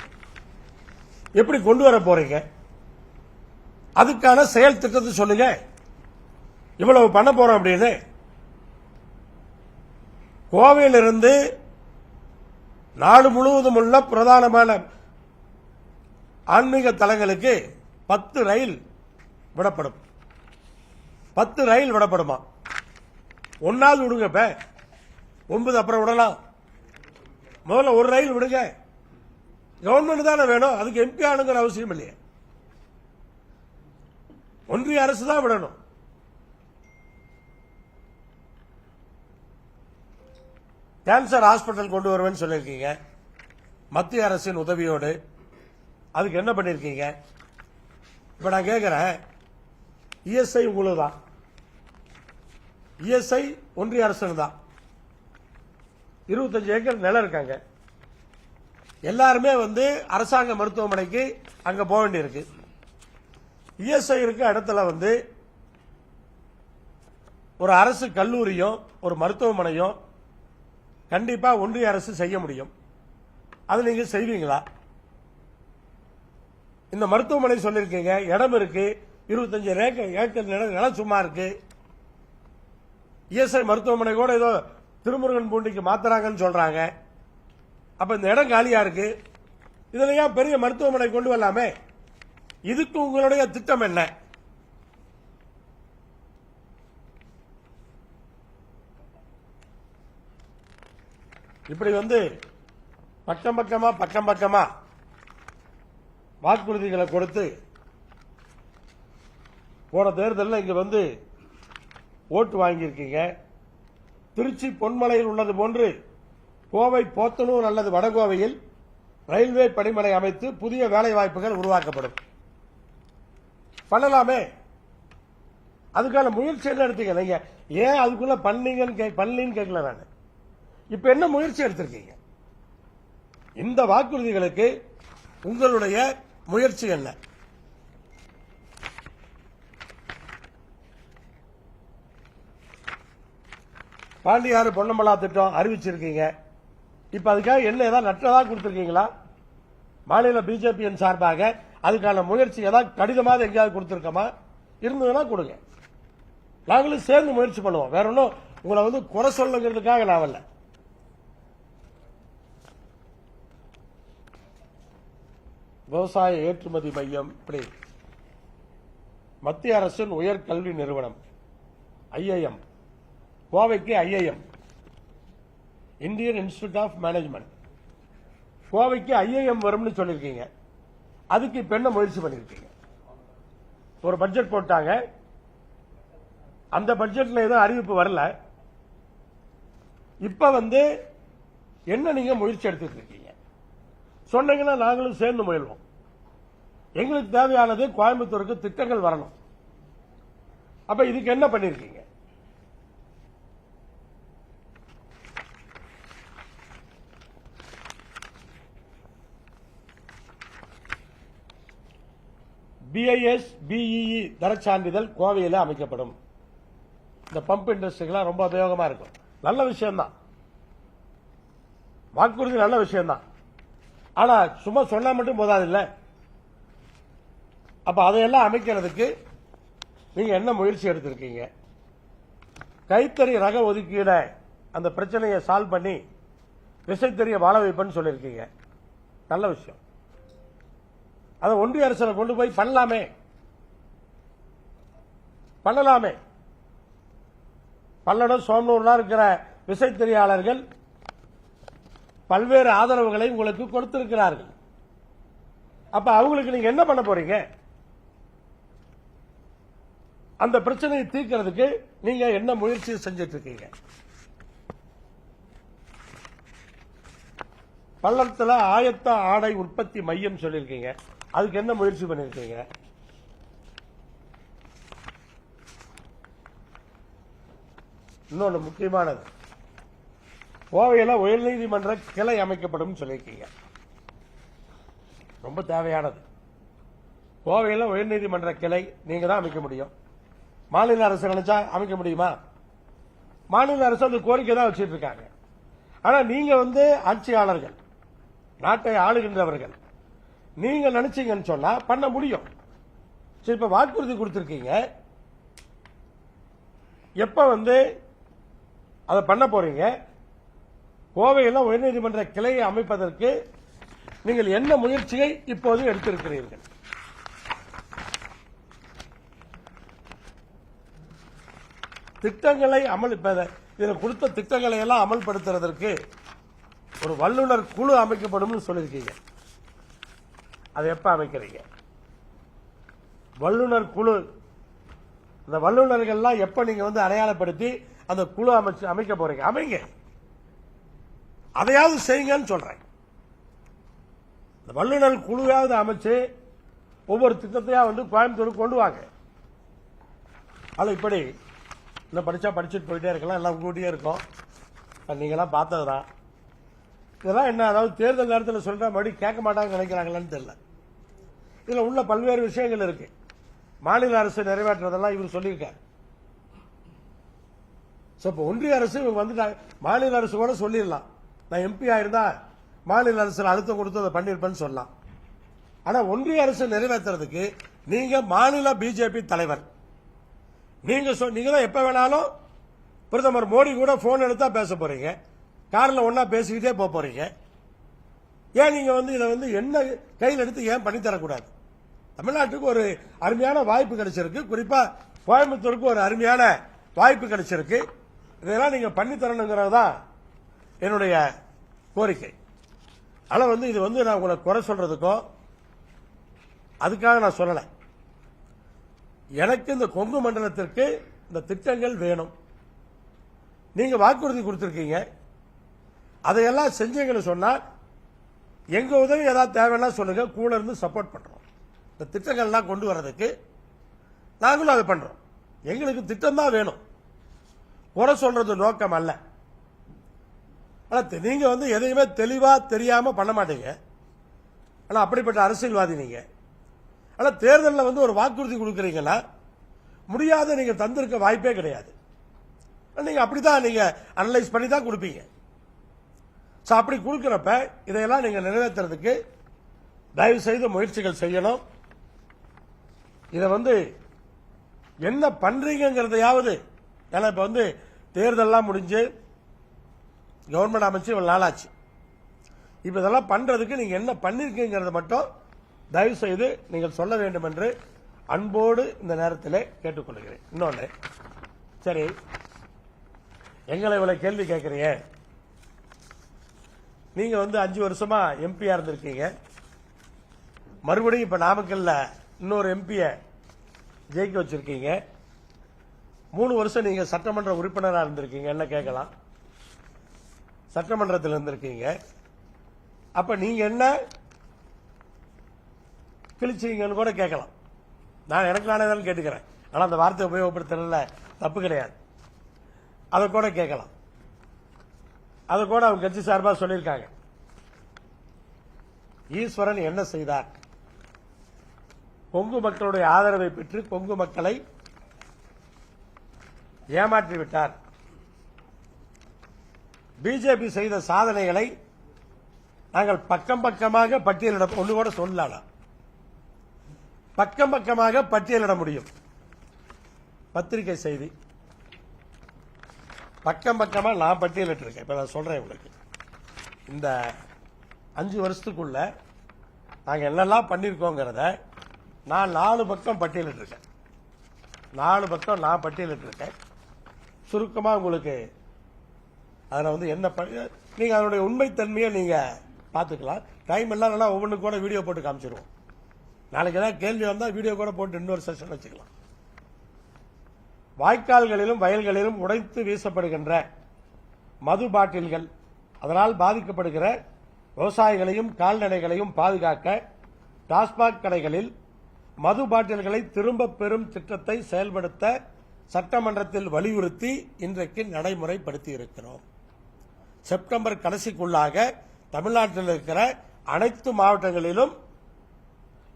எப்படி கொண்டு வர போறீங்க? அதுக்கான செயல் திட்டத்தை சொல்லுங்க. இவ்வளவு பண்ண போறோம் அப்படின்னு. கோவையிலிருந்து நாடு முழுவதும் உள்ள பிரதானமான ஆன்மீக தலங்களுக்கு 10 ரயில் விடப்படும். 10 ரயில் விடப்படுமா? ஒன்னாவது விடுங்க, இப்ப 9 அப்புறம் விடலாம். முதல்ல ஒரு ரயில் விடுங்க. கவர்மெண்ட் தானே வேணும், அதுக்கு எம்பி ஆனுங்கிற அவசியம் இல்லையே. ஒன்றிய அரசு தான் விடணும். கேன்சர் ஹாஸ்பிட்டல் கொண்டு வருவேன்னு சொல்லியிருக்கீங்க மத்திய அரசின் உதவியோடு. அதுக்கு என்ன பண்ணிருக்கீங்க? இப்ப நான் கேட்கிறேன், இஎஸ்ஐ உங்களுக்கு தான், இஎஸ்ஐ ஒன்றிய அரசு தான். 25 ஏக்கர் நிலம் இருக்காங்க. எல்லாருமே அரசாங்க மருத்துவமனைக்கு அங்க போக வேண்டியிருக்கு. இஎஸ்ஐ இருக்க இடத்துல ஒரு அரசு கல்லூரியும் ஒரு மருத்துவமனையும் கண்டிப்பா ஒன்றிய அரசு செய்ய முடியும். அது நீங்க செய்வீங்களா? இந்த மருத்துவமனை சொல்லிருக்கீங்க, இடம் இருக்கு, 25 ஏக்கர் நிலம் சும்மா இருக்கு. இஎஸ்ஐ மருத்துவமனை கூட ஏதோ திருமுருகன் பூண்டிக்கு மாத்துறாங்கன்னு சொல்றாங்க. அப்ப இந்த இடம் காலியா இருக்கு, இதுல ஏன் பெரிய மருத்துவமனை கொண்டு வரலாமே? இதுக்கு உங்களுடைய திட்டம் என்ன? இப்படி பக்கம் பக்கமா வாக்குறுதிகளை கொடுத்து போன தேர்தலில் இங்க ஓட்டு வாங்கியிருக்கீங்க. திருச்சி பொன்மலையில் உள்ளது போன்று கோவை போத்தனூர் அல்லது வடகோவையில் ரயில்வே பணிமனை அமைத்து புதிய வேலை வாய்ப்புகள் உருவாக்கப்படும். பண்ணலாமே. அதுக்கான முயற்சி என்ன எடுத்தீங்க? நீங்க ஏன் அதுக்குள்ள பண்ணலன்னு கேட்கல. நான் இப்ப என்ன முயற்சி எடுத்திருக்கீங்க? இந்த வாக்குறுதிகளுக்கு உங்களுடைய முயற்சி என்ன? பாண்டியாறு பொன்னமலா திட்டம் அறிவிச்சிருக்கீங்க. இப்ப அதுக்காக என்ன ஏதாவது நட்டதா கொடுத்திருக்கீங்களா? மாநில பிஜேபியின் சார்பாக அதுக்கான முயற்சி ஏதாவது கடிதமாக எங்கேயாவது கொடுத்திருக்கோமா? இருந்ததுன்னா கொடுங்க, நாங்களும் சேர்ந்து முயற்சி பண்ணுவோம். வேற ஒன்றும் உங்களை வந்து குறை சொல்லுங்கிறதுக்காக நான் வரல. விவசாய ஏற்றுமதி மையம் இப்படி மத்திய அரசின் உயர்கல்வி நிறுவனம் IIM, கோவைக்கு IIM Indian Institute of Management, கோவைக்கு IIM வரும்னு சொல்லியிருக்கீங்க. அதுக்கு இப்ப என்ன முயற்சி பண்ணிருக்கீங்க? ஒரு பட்ஜெட் போட்டாங்க, அந்த பட்ஜெட்ல ஏதோ அறிவிப்பு வரல. இப்ப வந்து என்ன நீங்க முயற்சி எடுத்துட்டு இருக்கீங்க சொன்னீங்கன்னா நாங்களும் சேர்ந்து முயல்வோம். எங்களுக்கு தேவையானது கோயம்புத்தூருக்கு திட்டங்கள் வரணும். அப்ப இதுக்கு என்ன பண்ணிருக்கீங்க? BIS BEE தரச்சான்றிதழ் கோவையில் அமைக்கப்படும். இந்த பம்ப் இண்டஸ்ட்ரிக்கெல்லாம் ரொம்ப உபயோகமா இருக்கும். நல்ல விஷயம்தான், வாக்குறுதி நல்ல விஷயம்தான். ஆனா சும்மா சொன்னா மட்டும் போதாது இல்ல. அப்ப அதையெல்லாம் அமைக்கிறதுக்கு நீங்க என்ன முயற்சி எடுத்திருக்கீங்க? கைத்தறி ரக ஒதுக்கீட அந்த பிரச்சனையை சால்வ் பண்ணி விசைத்தறிய வாழ வைப்பேன்னு சொல்லியிருக்கீங்க. நல்ல விஷயம். அதை ஒன்றிய அரசில் கொண்டு போய் பண்ணலாமே. பல்லடம் சோமனூர்லாம் இருக்கிற விசைத்தறியாளர்கள் பல்வேறு ஆதரவுகளை உங்களுக்கு கொடுத்திருக்கிறார்கள். அப்ப அவங்களுக்கு நீங்க என்ன பண்ண போறீங்க? அந்த பிரச்சனையை தீர்க்கிறதுக்கு நீங்க என்ன முயற்சி செஞ்சிட்டு இருக்கீங்க? பல்லடத்தில் ஆயத்த ஆடை உற்பத்தி மையம் சொல்லியிருக்கீங்க. அதுக்கு என்ன முயற்சி பண்ணிருக்கீங்க? இன்னொன்று முக்கியமானது, கோவையில் உயர்நீதிமன்ற கிளை அமைக்கப்படும் சொல்லியிருக்கீங்க. ரொம்ப தேவையானது. கோவையில் உயர்நீதிமன்ற கிளை நீங்க தான் அமைக்க முடியும். மாநில அரசு நினைச்சா அமைக்க முடியுமா? மாநில அரசு அந்த கோரிக்கை தான் வச்சிட்டு இருக்காங்க. ஆனா நீங்க வந்து ஆட்சியாளர்கள், நாட்டை ஆளுகின்றவர்கள், நீங்க நினைச்சீங்கன்னு சொன்னா பண்ண முடியும். சரி, இப்ப வாக்குறுதி கொடுத்திருக்கீங்க, எப்ப வந்து அதை பண்ண போறீங்க? கோவையில் உயர்நீதிமன்ற கிளையை அமைப்பதற்கு நீங்கள் என்ன முயற்சியை இப்போது எடுத்திருக்கிறீர்கள்? திட்டங்களை இதில் கொடுத்த திட்டங்களை எல்லாம் அமல்படுத்துறதற்கு ஒரு வல்லுநர் குழு அமைக்கப்படும் சொல்லியிருக்கீங்க. அதை எப்ப அமைக்கிறீங்க? வல்லுநர் குழு, இந்த வல்லுநர்கள்லாம் எப்ப நீங்க வந்து அடையாளப்படுத்தி அந்த குழு அமைக்க போறீங்க? அமைங்க, அதையாவது செய்யுங்கன்னு சொல்றேன். இந்த வல்லுநர் குழுவாவது அமைச்சு ஒவ்வொரு திட்டத்தையா வந்து கோயம்புத்தூருக்கு கொண்டு வாங்க. அது இப்படி இன்னும் படிச்சா படிச்சுட்டு போயிட்டே இருக்கலாம், எல்லாம் கூட்டியே இருக்கும். நீங்களாம் பார்த்ததுதான். இதெல்லாம் என்ன, அதாவது தேர்தல் நேரத்தில் சொல்ற மறுபடியும் கேட்க மாட்டாங்க நினைக்கிறாங்களான்னு தெரியல. இதுல உள்ள பல்வேறு விஷயங்கள் இருக்கு. மாநில அரசு நிறைவேற்றுறதெல்லாம் இவர் சொல்லியிருக்காரு. இப்ப ஒன்றிய அரசு இவங்க வந்துட்டாங்க. மாநில அரசு கூட சொல்லிடலாம், நான் MP ஆயிருந்தா மாநில அரசு அழுத்தம் கொடுத்து அதை பண்ணிருப்பேன்னு சொல்லலாம். ஆனா ஒன்றிய அரசு நிறைவேற்றுறதுக்கு நீங்க மாநில பிஜேபி தலைவர், நீங்க தான் எப்ப வேணாலும் பிரதமர் மோடி கூட போன் எடுத்தா பேச போறீங்க, கார்ல ஒன்னா பேசிக்கிட்டே போறீங்க. ஏன் நீங்க வந்து இதை வந்து என்ன கையில் எடுத்து ஏன் பண்ணி தரக்கூடாது? தமிழ்நாட்டுக்கு ஒரு அருமையான வாய்ப்பு கிடைச்சிருக்கு, குறிப்பா கோயம்புத்தூருக்கு ஒரு அருமையான வாய்ப்பு கிடைச்சிருக்கு. இதெல்லாம் நீங்க பண்ணி தரணுங்கிறது தான் என்னுடைய கோரிக்கை. ஆனா வந்து இது வந்து நான் உங்களை குறை சொல்றதுக்கோ அதுக்காக நான் சொல்லல. எனக்கு இந்த கொங்கு மண்டலத்திற்கு இந்த திட்டங்கள் வேணும். நீங்க வாக்குறுதி கொடுத்திருக்கீங்க, அதையெல்லாம் செஞ்சீங்கன்னு சொன்னா எங்க உதவி ஏதாவது தேவைன்னா சொல்லுங்க, கூட இருந்து சப்போர்ட் பண்றோம். இந்த திட்டங்கள்லாம் கொண்டு வர்றதுக்கு நாங்களும் அதை பண்றோம். எங்களுக்கு திட்டம் தான் வேணும், குறை சொல்றது நோக்கம் அல்ல. நீங்க வந்து எதையுமே தெளிவா தெரியாம பண்ண மாட்டீங்க. ஆனா அப்படிப்பட்ட அரசியல்வாதி நீங்க. ஆனா தேர்தலில் வந்து ஒரு வாக்குறுதி கொடுக்கறீங்கன்னா முடியாத நீங்க தந்திருக்க வாய்ப்பே கிடையாது. நீங்க அப்படிதான் நீங்க அனலைஸ் பண்ணி தான் கொடுப்பீங்க. அப்படி கொடுக்கிறப்ப இதையெல்லாம் நீங்க நிறைவேற்றுறதுக்கு தயவு செய்து முயற்சிகள் செய்யணும். இதை என்ன பண்றீங்கிறதையாவது, ஏன்னா இப்ப தேர்தல்லாம் முடிஞ்சு கவர்மெண்ட் அமைச்சு இவ்வளவு நாளாச்சு. இப்ப இதெல்லாம் பண்றதுக்கு நீங்க என்ன பண்ணிருக்கீங்கிறத மட்டும் தயவு செய்து நீங்கள் சொல்ல வேண்டும் என்று அன்போடு இந்த நேரத்தில் கேட்டுக்கொள்கிறேன். இன்னொன்று, சரி, எங்களை இவ்வளவு கேள்வி கேட்கறீங்க. நீங்க 5 வருஷமா எம்பியா இருந்திருக்கீங்க. மறுபடியும் இப்ப நாமக்கல்ல இன்னொரு எம்பிய ஜெயிக்க வச்சிருக்கீங்க. 3 வருஷம் நீங்க சட்டமன்ற உறுப்பினராக இருந்திருக்கீங்க. என்ன கேட்கலாம், சட்டமன்றத்தில் இருந்திருக்கீங்க. அப்ப நீங்க என்ன கிழிச்சீங்கன்னு கூட கேட்கலாம். நான் எனக்கு நானே தான் கேட்டுக்கிறேன். ஆனா அந்த வார்த்தை உபயோகப்படுத்துறதுல தப்பு கிடையாது. அதை கூட கேட்கலாம். அதை கூட அவங்க கட்சி சார்பாக சொல்லியிருக்காங்க. ஈஸ்வரன் என்ன செய்தார்? கொங்கு மக்களுடைய ஆதரவை பெற்று கொங்கு மக்களை ஏமாற்றிவிட்டார். பிஜேபி செய்த சாதனைகளை நாங்கள் பக்கம் பக்கமாக பட்டியலிட, ஒன்று கூட சொல்லலாம், பக்கம் பக்கமாக பட்டியலிட முடியும். பத்திரிகை செய்தி பக்கம் பக்கமா நான் பட்டியலிட்டு இருக்கேன். இப்ப நான் சொல்றேன் உங்களுக்கு, இந்த 5 வருஷத்துக்குள்ள நாங்க என்னெல்லாம் பண்ணிருக்கோங்கிறத நான் 4 பக்கம் பட்டியலிட்டு இருக்கேன். 4 பக்கம் நான் பட்டியலிட்டு இருக்கேன். சுருக்கமா உங்களுக்கு அதில் என்ன நீங்க அதனுடைய உண்மைத்தன்மையை நீங்க பாத்துக்கலாம். டைம் எல்லாம் ஒவ்வொன்றுக்கு கூட வீடியோ போட்டு காமிச்சிருவோம். நாளைக்கு ஏதாவது கேள்வி வந்தா வீடியோ கூட போட்டு இன்னொரு செஷன் வச்சுக்கலாம். வாய்க்கால்களிலும் வயல்களிலும் உடைத்து வீசப்படுகின்ற மது பாட்டில்கள், அதனால் பாதிக்கப்படுகிற விவசாயிகளையும் கால்நடைகளையும் பாதுகாக்க டாஸ்மாக் கடைகளில் மது பாட்டில்களை திரும்ப பெறும் திட்டத்தை செயல்படுத்த சட்டமன்றத்தில் வலியுறுத்தி இன்றைக்கு நடைமுறைப்படுத்தி இருக்கிறோம். செப்டம்பர் கடைசிக்குள்ளாக தமிழ்நாட்டில் இருக்கிற அனைத்து மாவட்டங்களிலும்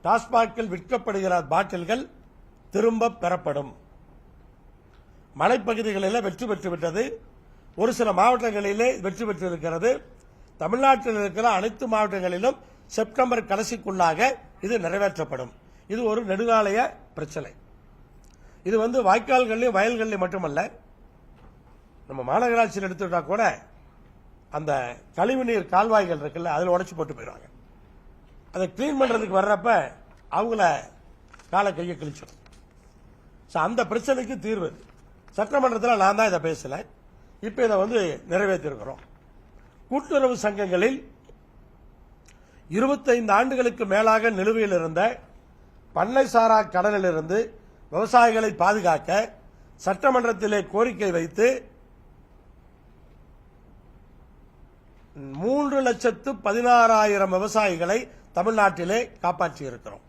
டாஸ்மாகில் விற்கப்படுகிற பாட்டில்கள் திரும்ப பெறப்படும். மலைப்பகுதிகளில் வெற்றி பெற்றுவிட்டது. ஒரு சில மாவட்டங்களிலே வெற்றி பெற்றிருக்கிறது. தமிழ்நாட்டில் இருக்கிற அனைத்து மாவட்டங்களிலும் செப்டம்பர் கடைசிக்குள்ளாக இது நிறைவேற்றப்படும். இது ஒரு நெடுங்காலைய பிரச்சனை. இது வாய்க்கால்கள்லையும் வயல்கள்லையும் மட்டுமல்ல, நம்ம மாநகராட்சியில் எடுத்துட்டா கூட அந்த கழிவுநீர் கால்வாய்கள் இருக்குல்ல, அதில் உடைச்சு போட்டு போயிடுவாங்க. அதை கிளீன் பண்றதுக்கு வர்றப்ப அவங்கள காலை கையை கிழிச்சிடும். அந்த பிரச்சனைக்கு தீர்வு சட்டமன்றத்தில் நான் தான் இதை பேசல. இப்ப இதை நிறைவேற்றிருக்கிறோம். கூட்டுறவு சங்கங்களில் 25 ஆண்டுகளுக்கு மேலாக நிலுவையில் இருந்த பண்ணைசாரா கடனிலிருந்து விவசாயிகளை பாதுகாக்க சட்டமன்றத்திலே கோரிக்கை வைத்து 3,16,000 விவசாயிகளை தமிழ்நாட்டிலே காப்பாற்றியிருக்கிறோம்.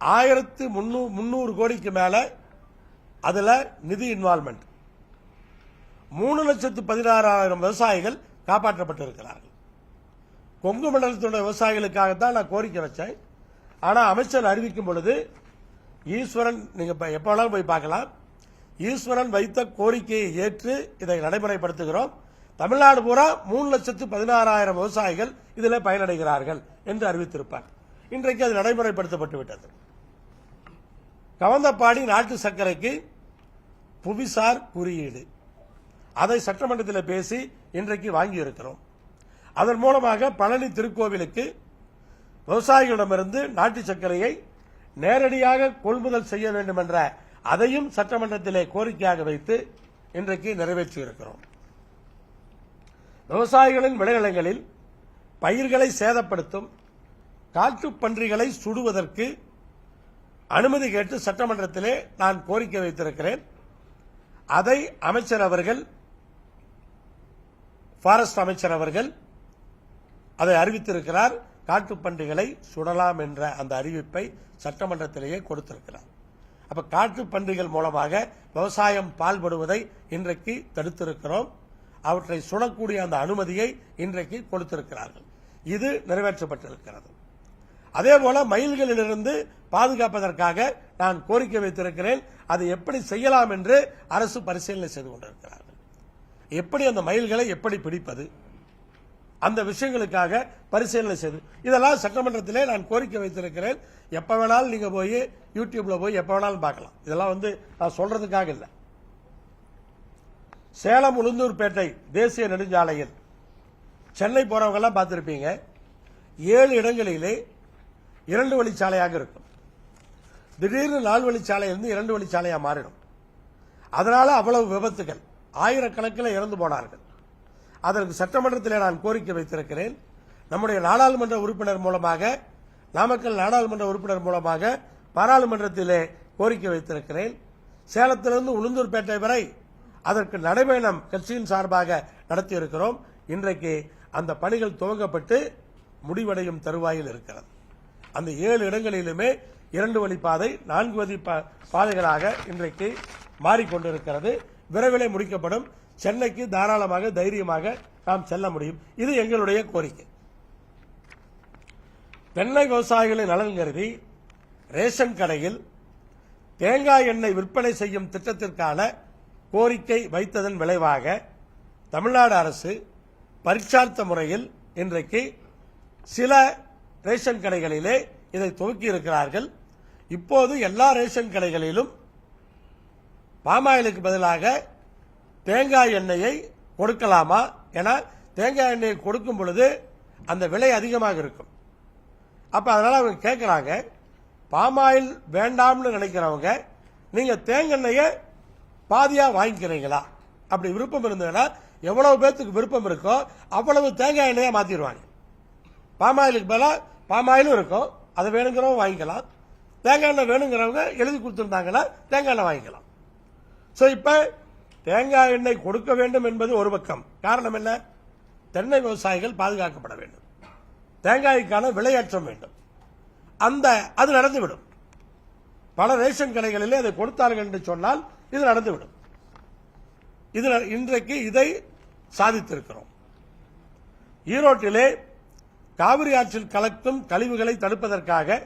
1,300 கோடிக்கு மேல அதுல நிதி இன்வால்மெண்ட். 3,16,000 விவசாயிகள் காப்பாற்றப்பட்டிருக்கிறார்கள். கொங்கு மண்டலத்துடைய விவசாயிகளுக்காகத்தான் நான் கோரிக்கை வச்சேன். ஆனா அமைச்சர் அறிவிக்கும் பொழுது ஈஸ்வரன், நீங்க எப்ப வேணாலும் போய் பார்க்கலாம், ஈஸ்வரன் வைத்த கோரிக்கையை ஏற்று இதை நடைமுறைப்படுத்துகிறோம். தமிழ்நாடு பூரா 3,16,000 விவசாயிகள் இதில் பயனடைகிறார்கள் என்று அறிவித்திருப்பார். இன்றைக்கு அது நடைமுறைப்படுத்தப்பட்டு விட்டது. கவந்தப்பாடி நாட்டு சர்க்கரைக்கு புவிசார் குறியீடு, அதை சட்டமன்றத்தில் பேசி இன்றைக்கு வாங்கியிருக்கிறோம். அதன் மூலமாக பழனி திருக்கோவிலுக்கு விவசாயிகளிடமிருந்து நாட்டு சர்க்கரையை நேரடியாக கொள்முதல் செய்ய வேண்டும் என்ற அதையும் சட்டமன்றத்திலே கோரிக்கையாக வைத்து இன்றைக்கு நிறைவேற்றியிருக்கிறோம். விவசாயிகளின் விளைநிலங்களில் பயிர்களை சேதப்படுத்தும் காட்டுப்பன்றிகளை சுடுவதற்கு அனுமதி கேட்டு சட்டமன்றத்திலே நான் கோரிக்கை வைத்திருக்கிறேன். அதை அமைச்சர் அவர்கள், ஃபாரஸ்ட் அமைச்சர் அவர்கள் அதை அறிவித்திருக்கிறார். காட்டுப்பன்றிகளை சுடலாம் என்ற அந்த அறிவிப்பை சட்டமன்றத்திலேயே கொடுத்திருக்கிறார். அப்ப காட்டுப்பன்றிகள் மூலமாக விவசாயம் பால்படுவதை இன்றைக்கு தடுத்திருக்கிறோம். அவற்றை சுடக்கூடிய அந்த அனுமதியை இன்றைக்கு கொடுத்திருக்கிறார்கள். இது நிறைவேற்றப்பட்டிருக்கிறது. அதேபோல மயில்களிலிருந்து பாதுகாப்பதற்காக நான் கோரிக்கை வைத்திருக்கிறேன். அதை எப்படி செய்யலாம் என்று அரசு பரிசீலனை செய்து கொண்டிருக்கிறார்கள். எப்படி அந்த மயில்களை எப்படி பிடிப்பது, அந்த விஷயங்களுக்காக பரிசீலனை செய்து இதெல்லாம் சட்டமன்றத்திலே நான் கோரிக்கை வைத்திருக்கிறேன். எப்ப வேணாலும் நீங்க போய் யூடியூப்ல போய் எப்ப வேணாலும் பார்க்கலாம். இதெல்லாம் நான் சொல்றதுக்காக இல்லை. சேலம் உளுந்தூர்பேட்டை தேசிய நெடுஞ்சாலையில் சென்னை போறவங்க எல்லாம் பார்த்திருப்பீங்க. 7 இடங்களிலே 2 வழிச்சாலையாக இருக்கும். திடீர்னு 4 வழிச்சாலையிலிருந்து 2 வழிச்சாலையா மாறிடும். அதனால அவ்வளவு விபத்துகள், ஆயிரக்கணக்கில் இறந்து போனார்கள். அதற்கு சட்டமன்றத்தில் நான் கோரிக்கை வைத்திருக்கிறேன். நம்முடைய நாடாளுமன்ற உறுப்பினர் மூலமாக, நாமக்கல் நாடாளுமன்ற உறுப்பினர் மூலமாக பாராளுமன்றத்திலே கோரிக்கை வைத்திருக்கிறேன். சேலத்திலிருந்து உளுந்தூர்பேட்டை வரை அதற்கு நடைபயணம் கட்சியின் சார்பாக நடத்தியிருக்கிறோம். இன்றைக்கு அந்த பணிகள் துவங்கப்பட்டு முடிவடையும் தருவாயில் இருக்கிறது. அந்த 7 இடங்களிலுமே 2 வழிப்பாதை 4 வழி பாதைகளாக இன்றைக்கு மாறிக்கொண்டிருக்கிறது. விரைவிலே முடிக்கப்படும். சென்னைக்கு தாராளமாக தைரியமாக நாம் செல்ல முடியும். இது எங்களுடைய கோரிக்கை. தென்னை விவசாயிகளின் நலன் கருதி ரேஷன் கடையில் தேங்காய் எண்ணெய் விற்பனை செய்யும் திட்டத்திற்கான கோரிக்கை வைத்ததன் விளைவாக தமிழ்நாடு அரசு பரீட்சார்த்த முறையில் இன்றைக்கு சில ரேஷன் கடைகளிலே இதை துவக்கி இருக்கிறார்கள். இப்போது எல்லா ரேஷன் கடைகளிலும் பாமாயிலுக்கு பதிலாக தேங்காய் எண்ணெயை கொடுக்கலாமா? ஏன்னா தேங்காய் எண்ணெயை கொடுக்கும் பொழுது அந்த விலை அதிகமாக இருக்கும். அப்ப அதனால அவங்க கேட்கிறாங்க, பாமாயில் வேண்டாம்னு நினைக்கிறவங்க நீங்க தேங்காய் பாதியா வாங்கிக்கிறீங்களா? அப்படி விருப்பம் இருந்ததுன்னா எவ்வளவு பேருக்கு விருப்பம் இருக்கோ அவ்வளவு தேங்காய் எண்ணெயை மாத்திடுவாங்க. பாமாயிலுக்கு பதிலாக பாமாயிலும் இருக்கும், அதை வேணுங்கிறவங்க வாங்கிக்கலாம். தேங்காய் எண்ணெய் வேணுங்கிறவங்க எழுதி கொடுத்திருந்தாங்கன்னா தேங்காய் எண்ணெய் வாங்கிக்கலாம். சோ இப்ப தேங்காய் எண்ணெய் கொடுக்க வேண்டும் என்பது ஒரு பக்கம். காரணம் என்ன? தென்னை விவசாயிகள் பாதுகாக்கப்பட வேண்டும், தேங்காய்க்கான விலையேற்றம் வேண்டும். அது நடந்துவிடும். பல ரேஷன் கடைகளிலே அதை கொடுத்தார்கள் என்று சொன்னால் இது நடந்துவிடும். இன்றைக்கு இதை சாதித்திருக்கிறோம். ஈரோட்டிலே காவிரி ஆற்றில் கலக்கும் கழிவுகளை தடுப்பதற்காக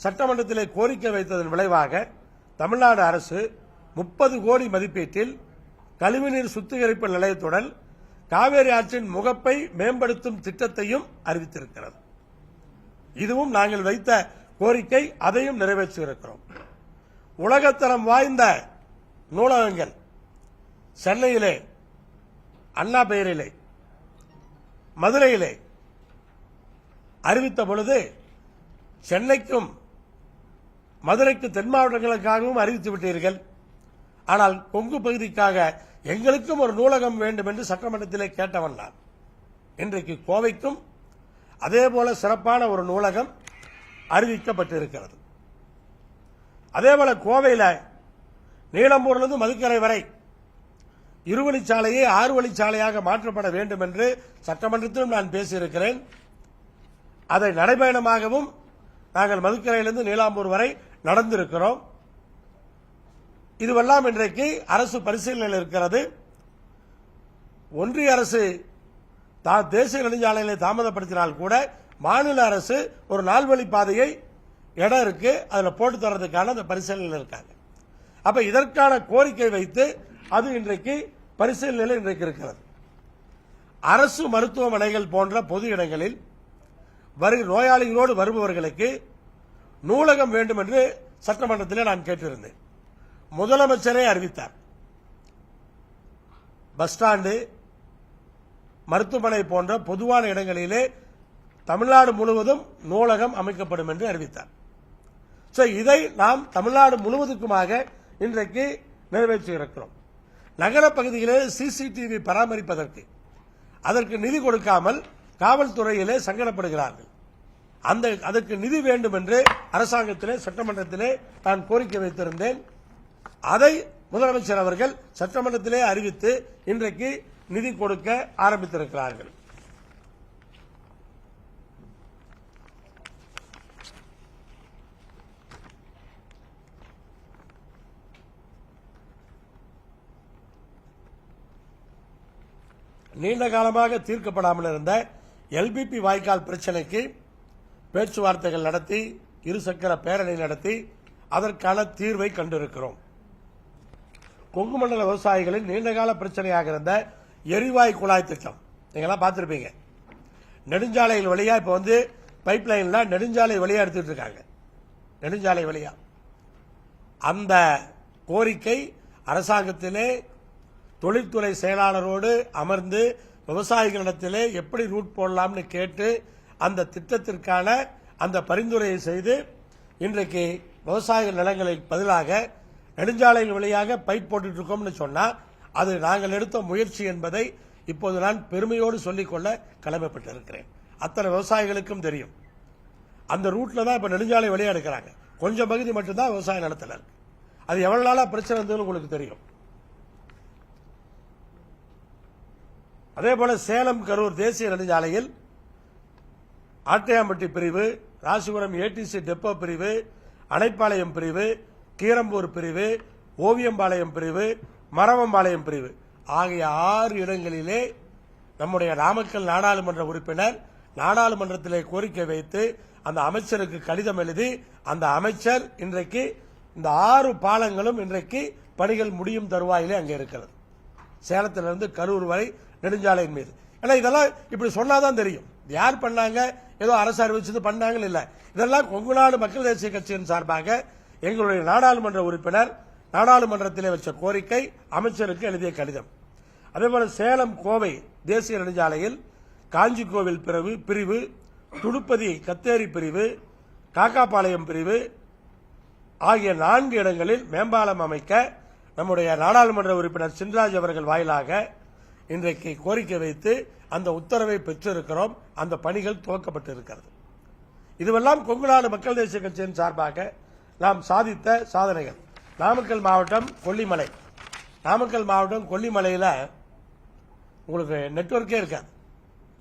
சட்டமன்றத்திலே கோரிக்கை வைத்ததன் விளைவாக தமிழ்நாடு அரசு 30 கோடி மதிப்பீட்டில் கழிவுநீர் சுத்திகரிப்பு நிலையத்துடன் காவிரி ஆற்றின் முகப்பை மேம்படுத்தும் திட்டத்தையும் அறிவித்திருக்கிறது. இதுவும் நாங்கள் வைத்த கோரிக்கை, அதையும் நிறைவேற்றியிருக்கிறோம். உலகத்தரம் வாய்ந்த நூலகங்கள் சென்னையிலே, அண்ணா பெயரிலே, மதுரையிலே அறிவித்த பொழுது சென்னைக்கும் மதுரைக்கு தென் மாவட்டங்களுக்காகவும் அறிவித்து விட்டீர்கள். ஆனால் கொங்கு பகுதிக்காக எங்களுக்கும் ஒரு நூலகம் வேண்டும் என்று சட்டமன்றத்திலே கேட்டவன் நான். இன்றைக்கு கோவைக்கும் அதேபோல சிறப்பான ஒரு நூலகம் அறிவிக்கப்பட்டிருக்கிறது. அதேபோல கோவையில் நீலம்பூரிலிருந்து மதுக்கரை வரை 2 வழிச்சாலையை 6 வழிச்சாலையாக மாற்றப்பட வேண்டும் என்று சட்டமன்றத்திலும் நான் பேசியிருக்கிறேன். அதை நடைபயணமாகவும் நாங்கள் மதுக்கரையிலிருந்து நீலாம்பூர் வரை நடந்திருக்கிறோம். இதுவெல்லாம் இன்றைக்கு அரசு பரிசீலனையில் இருக்கிறது. ஒன்றிய அரசு தேசிய நெடுஞ்சாலைகளை தாமதப்படுத்தினால் கூட மாநில அரசு ஒரு 4 வழி பாதையை இடம் இருக்கு, அதில் போட்டு தரதுக்கான அந்த பரிசீலனையில் இருக்காங்க. அப்ப இதற்கான கோரிக்கை வைத்து அது இன்றைக்கு பரிசீலனையில் இன்றைக்கு இருக்கிறது. அரசு மருத்துவமனைகள் போன்ற பொது இடங்களில் நோயாளிகளோடு வருபவர்களுக்கு நூலகம் வேண்டும் என்று சட்டமன்றத்தில் நான் கேட்டிருந்தேன். முதலமைச்சரே அறிவித்தார். பஸ் ஸ்டாண்டு, மருத்துவமனை போன்ற பொதுவான இடங்களிலே தமிழ்நாடு முழுவதும் நூலகம் அமைக்கப்படும் என்று அறிவித்தார். இதை நாம் தமிழ்நாடு முழுவதுக்குமாக இன்றைக்கு நிறைவேற்றியிருக்கிறோம். நகர பகுதியிலே சிசிடிவி பராமரிப்பதற்கு அதற்கு நிதி கொடுக்காமல் காவல்துறையிலே சங்கடப்படுகிறார்கள். அதற்கு நிதி வேண்டும் என்று அரசாங்கத்திலே சட்டமன்றத்திலே நான் கோரிக்கை வைத்திருந்தேன். அதை முதலமைச்சர் அவர்கள் சட்டமன்றத்திலே அறிவித்து இன்றைக்கு நிதி கொடுக்க ஆரம்பித்திருக்கிறார்கள். நீண்ட காலமாக தீர்க்கப்படாமல் இருந்த எல்பிபி வாய்க்கால் பிரச்சினைக்கு பேச்சுவார்த்தைகள் நடத்தி, இருசக்கர பேரணி நடத்தி அதற்கான தீர்வை கண்டிருக்கிறோம். கொங்கு மண்டல விவசாயிகளின் நீண்டகால பிரச்சனையாக இருந்த எரிவாயு குழாய் திட்டம் நீங்களாம் பார்த்திருப்பீங்க. நெடுஞ்சாலைகள் வழியா இப்ப வந்து பைப் லைன்ல நெடுஞ்சாலை வழியா எடுத்துட்டு இருக்காங்க. நெடுஞ்சாலை வழியா அந்த கோரிக்கை அரசாங்கத்திலே தொழில்துறை செயலாளரோடு அமர்ந்து விவசாயிகளிடத்திலே எப்படி ரூட் போடலாம்னு கேட்டு அந்த திட்டத்திற்கான அந்த பரிந்துரையை செய்து இன்றைக்கு விவசாயிகள் நிலங்களுக்கு பதிலாக நெடுஞ்சாலைகள் வழியாக பைப் போட்டுட்டு இருக்கோம்னு சொன்னா அது நாங்கள் எடுத்த முயற்சி என்பதை இப்போது நான் பெருமையோடு சொல்லிக்கொள்ள கடமைப்பட்டிருக்கிறேன். அத்தனை விவசாயிகளுக்கும் தெரியும். அந்த ரூட்ல தான் இப்ப நெடுஞ்சாலை வழியா எடுக்கிறாங்க. கொஞ்சம் பகுதி மட்டும்தான் விவசாய நிலத்தில் இருக்கு. அது எவ்வளவு நாளா பிரச்சனை இருந்ததுன்னு உங்களுக்கு தெரியும். அதே போல சேலம் கரூர் தேசிய நெடுஞ்சாலையில் ஆட்டையாம்பட்டி பிரிவு, ராசிபுரம் ஏடிசி டெப்போ பிரிவு, அணைப்பாளையம் பிரிவு, கீரம்பூர் பிரிவு, ஓவியம்பாளையம் பிரிவு, மரவம்பாளையம் பிரிவு ஆகிய 6 இடங்களிலே நம்முடைய நாமக்கல் நாடாளுமன்ற உறுப்பினர் நாடாளுமன்றத்திலே கோரிக்கை வைத்து அந்த அமைச்சருக்கு கடிதம் எழுதி அந்த அமைச்சர் இன்றைக்கு இந்த 6 பாலங்களும் இன்றைக்கு பணிகள் முடியும் தருவாயிலே அங்கே இருக்கிறது. சேலத்திலிருந்து கரூர் வரை நெடுஞ்சாலையின் மீது. ஏன்னா இதெல்லாம் இப்படி சொன்னாதான் தெரியும் யார் பண்ணாங்க, ஏதோ அரசு அறிவிச்சது பண்ணாங்கன்னு இல்ல. இதெல்லாம் கொங்குநாடு மக்கள் தேசிய கட்சியின் சார்பாக எங்களுடைய நாடாளுமன்ற உறுப்பினர் நாடாளுமன்றத்திலே வச்ச கோரிக்கை, அமைச்சருக்கு எழுதிய கடிதம். அதேபோல சேலம் கோவை தேசிய நெடுஞ்சாலையில் காஞ்சிக்கோவில் பிரிவு, துடுப்பதி கத்தேரி பிரிவு, காக்காபாளையம் பிரிவு ஆகிய 4 இடங்களில் மேம்பாலம் அமைக்க நம்முடைய நாடாளுமன்ற உறுப்பினர் சின்ராஜ் அவர்கள் வாயிலாக இன்றைக்கு கோரிக்கை வைத்து அந்த உத்தரவை பெற்றிருக்கிறோம். அந்த பணிகள் துவக்கப்பட்டிருக்கிறது. இதுவெல்லாம் கொங்குநாடு மக்கள் தேசிய கட்சியின் சார்பாக நாம் சாதித்த சாதனைகள். நாமக்கல் மாவட்டம் கொல்லிமலையில் உங்களுக்கு நெட்வொர்க்கே இருக்காது.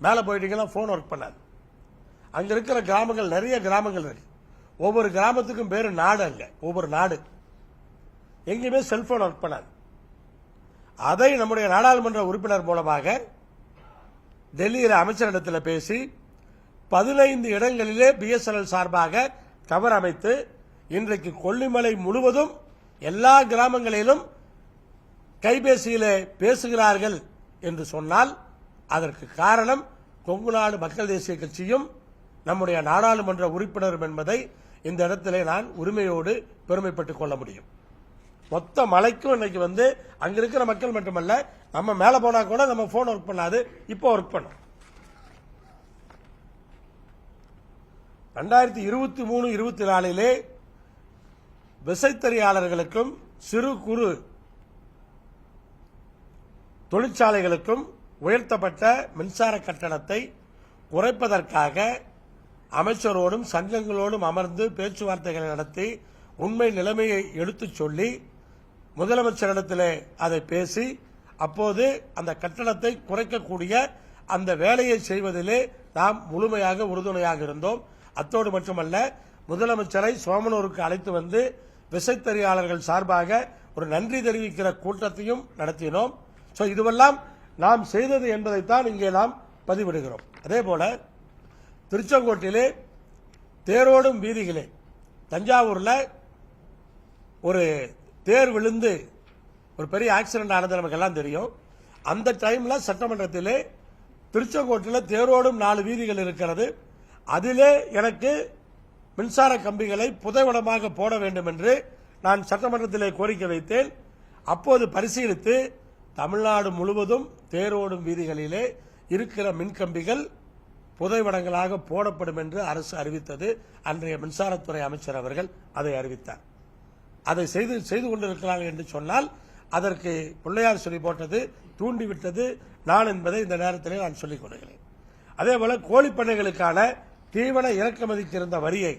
மேலே போயிட்டீங்கன்னா போன் ஒர்க் பண்ணாது. அங்க இருக்கிற கிராமங்கள் நிறைய கிராமங்கள் இருக்கு. ஒவ்வொரு கிராமத்துக்கும் பேரு நாடு. அங்க ஒவ்வொரு நாடு எங்கேயுமே செல்போன் ஒர்க் பண்ணாது. அதை நம்முடைய நாடாளுமன்ற உறுப்பினர் மூலமாக டெல்லியில் அமைச்சரிடத்தில் பேசி 15 இடங்களிலே பிஎஸ்என்எல் சார்பாக டவர் அமைத்து இன்றைக்கு கொல்லிமலை முழுவதும் எல்லா கிராமங்களிலும் கைபேசியிலே பேசுகிறார்கள் என்று சொன்னால் அதற்கு காரணம் கொங்குநாடு மக்கள் தேசிய கட்சியும் நம்முடைய நாடாளுமன்ற உறுப்பினரும் என்பதை இந்த இடத்திலே நான் உரிமையோடு பெருமைப்பட்டுக் கொள்ள முடியும். மொத்த மலைக்கும் இன்னைக்கு வந்து அங்க இருக்கிற மக்கள் மட்டுமல்ல, நம்ம மேல போனா கூட நம்ம போன் ஒர்க் பண்ணாது, இப்போ ஒர்க் பண்ணும். 2023-24 விசைத்தறியாளர்களுக்கும் சிறு குறு தொழிற்சாலைகளுக்கும் உயர்த்தப்பட்ட மின்சார கட்டணத்தை குறைப்பதற்காக அமைச்சரோடும் சங்கங்களோடும் அமர்ந்து பேச்சுவார்த்தைகளை நடத்தி உண்மை நிலைமையை எடுத்துச் சொல்லி முதலமைச்சரிடத்திலே அதை பேசி அப்போது அந்த கட்டணத்தை குறைக்கக்கூடிய அந்த வேலையை செய்வதிலே நாம் முழுமையாக உறுதுணையாக இருந்தோம். அத்தோடு மட்டுமல்ல, முதலமைச்சரை சோமனூருக்கு அழைத்து வந்து விசைத்தறியாளர்கள் சார்பாக ஒரு நன்றி தெரிவிக்கிற கூட்டத்தையும் நடத்தினோம். இதுவெல்லாம் நாம் செய்தது என்பதைத்தான் இங்கே நாம் பதிவிடுகிறோம். அதேபோல திருச்செங்கோட்டிலே தேரோடும் வீதிகளே, தஞ்சாவூர்ல ஒரு தேர் விழுந்து ஒரு பெரிய ஆக்சிடென்ட் ஆனது நமக்கு எல்லாம் தெரியும். அந்த டைம்ல சட்டமன்றத்திலே திருச்செங்கோட்டில் தேரோடும் 4 வீதிகள் இருக்கிறது. அதிலே எனக்கு மின்சார கம்பிகளை புதைவடமாக போட வேண்டும் என்று நான் சட்டமன்றத்திலே கோரிக்கை வைத்தேன். அப்போது பரிசீலித்து தமிழ்நாடு முழுவதும் தேரோடும் வீதிகளிலே இருக்கிற மின்கம்பிகள் புதைவடங்களாக போடப்படும் என்று அரசு அறிவித்தது. அன்றைய மின்சாரத்துறை அமைச்சர் அவர்கள் அதை அறிவித்தார். அதை செய்து கொண்டிருக்கிறார்கள் என்று சொன்னால் அதற்கு பிள்ளையார் சொல்லி போட்டது தூண்டிவிட்டது நான் என்பதை இந்த நேரத்திலே நான் சொல்லிக் கொள்கிறேன். அதேபோல கோழிப்பண்ணைகளுக்கான தீவன இறக்குமதிக்கு இருந்த வரியை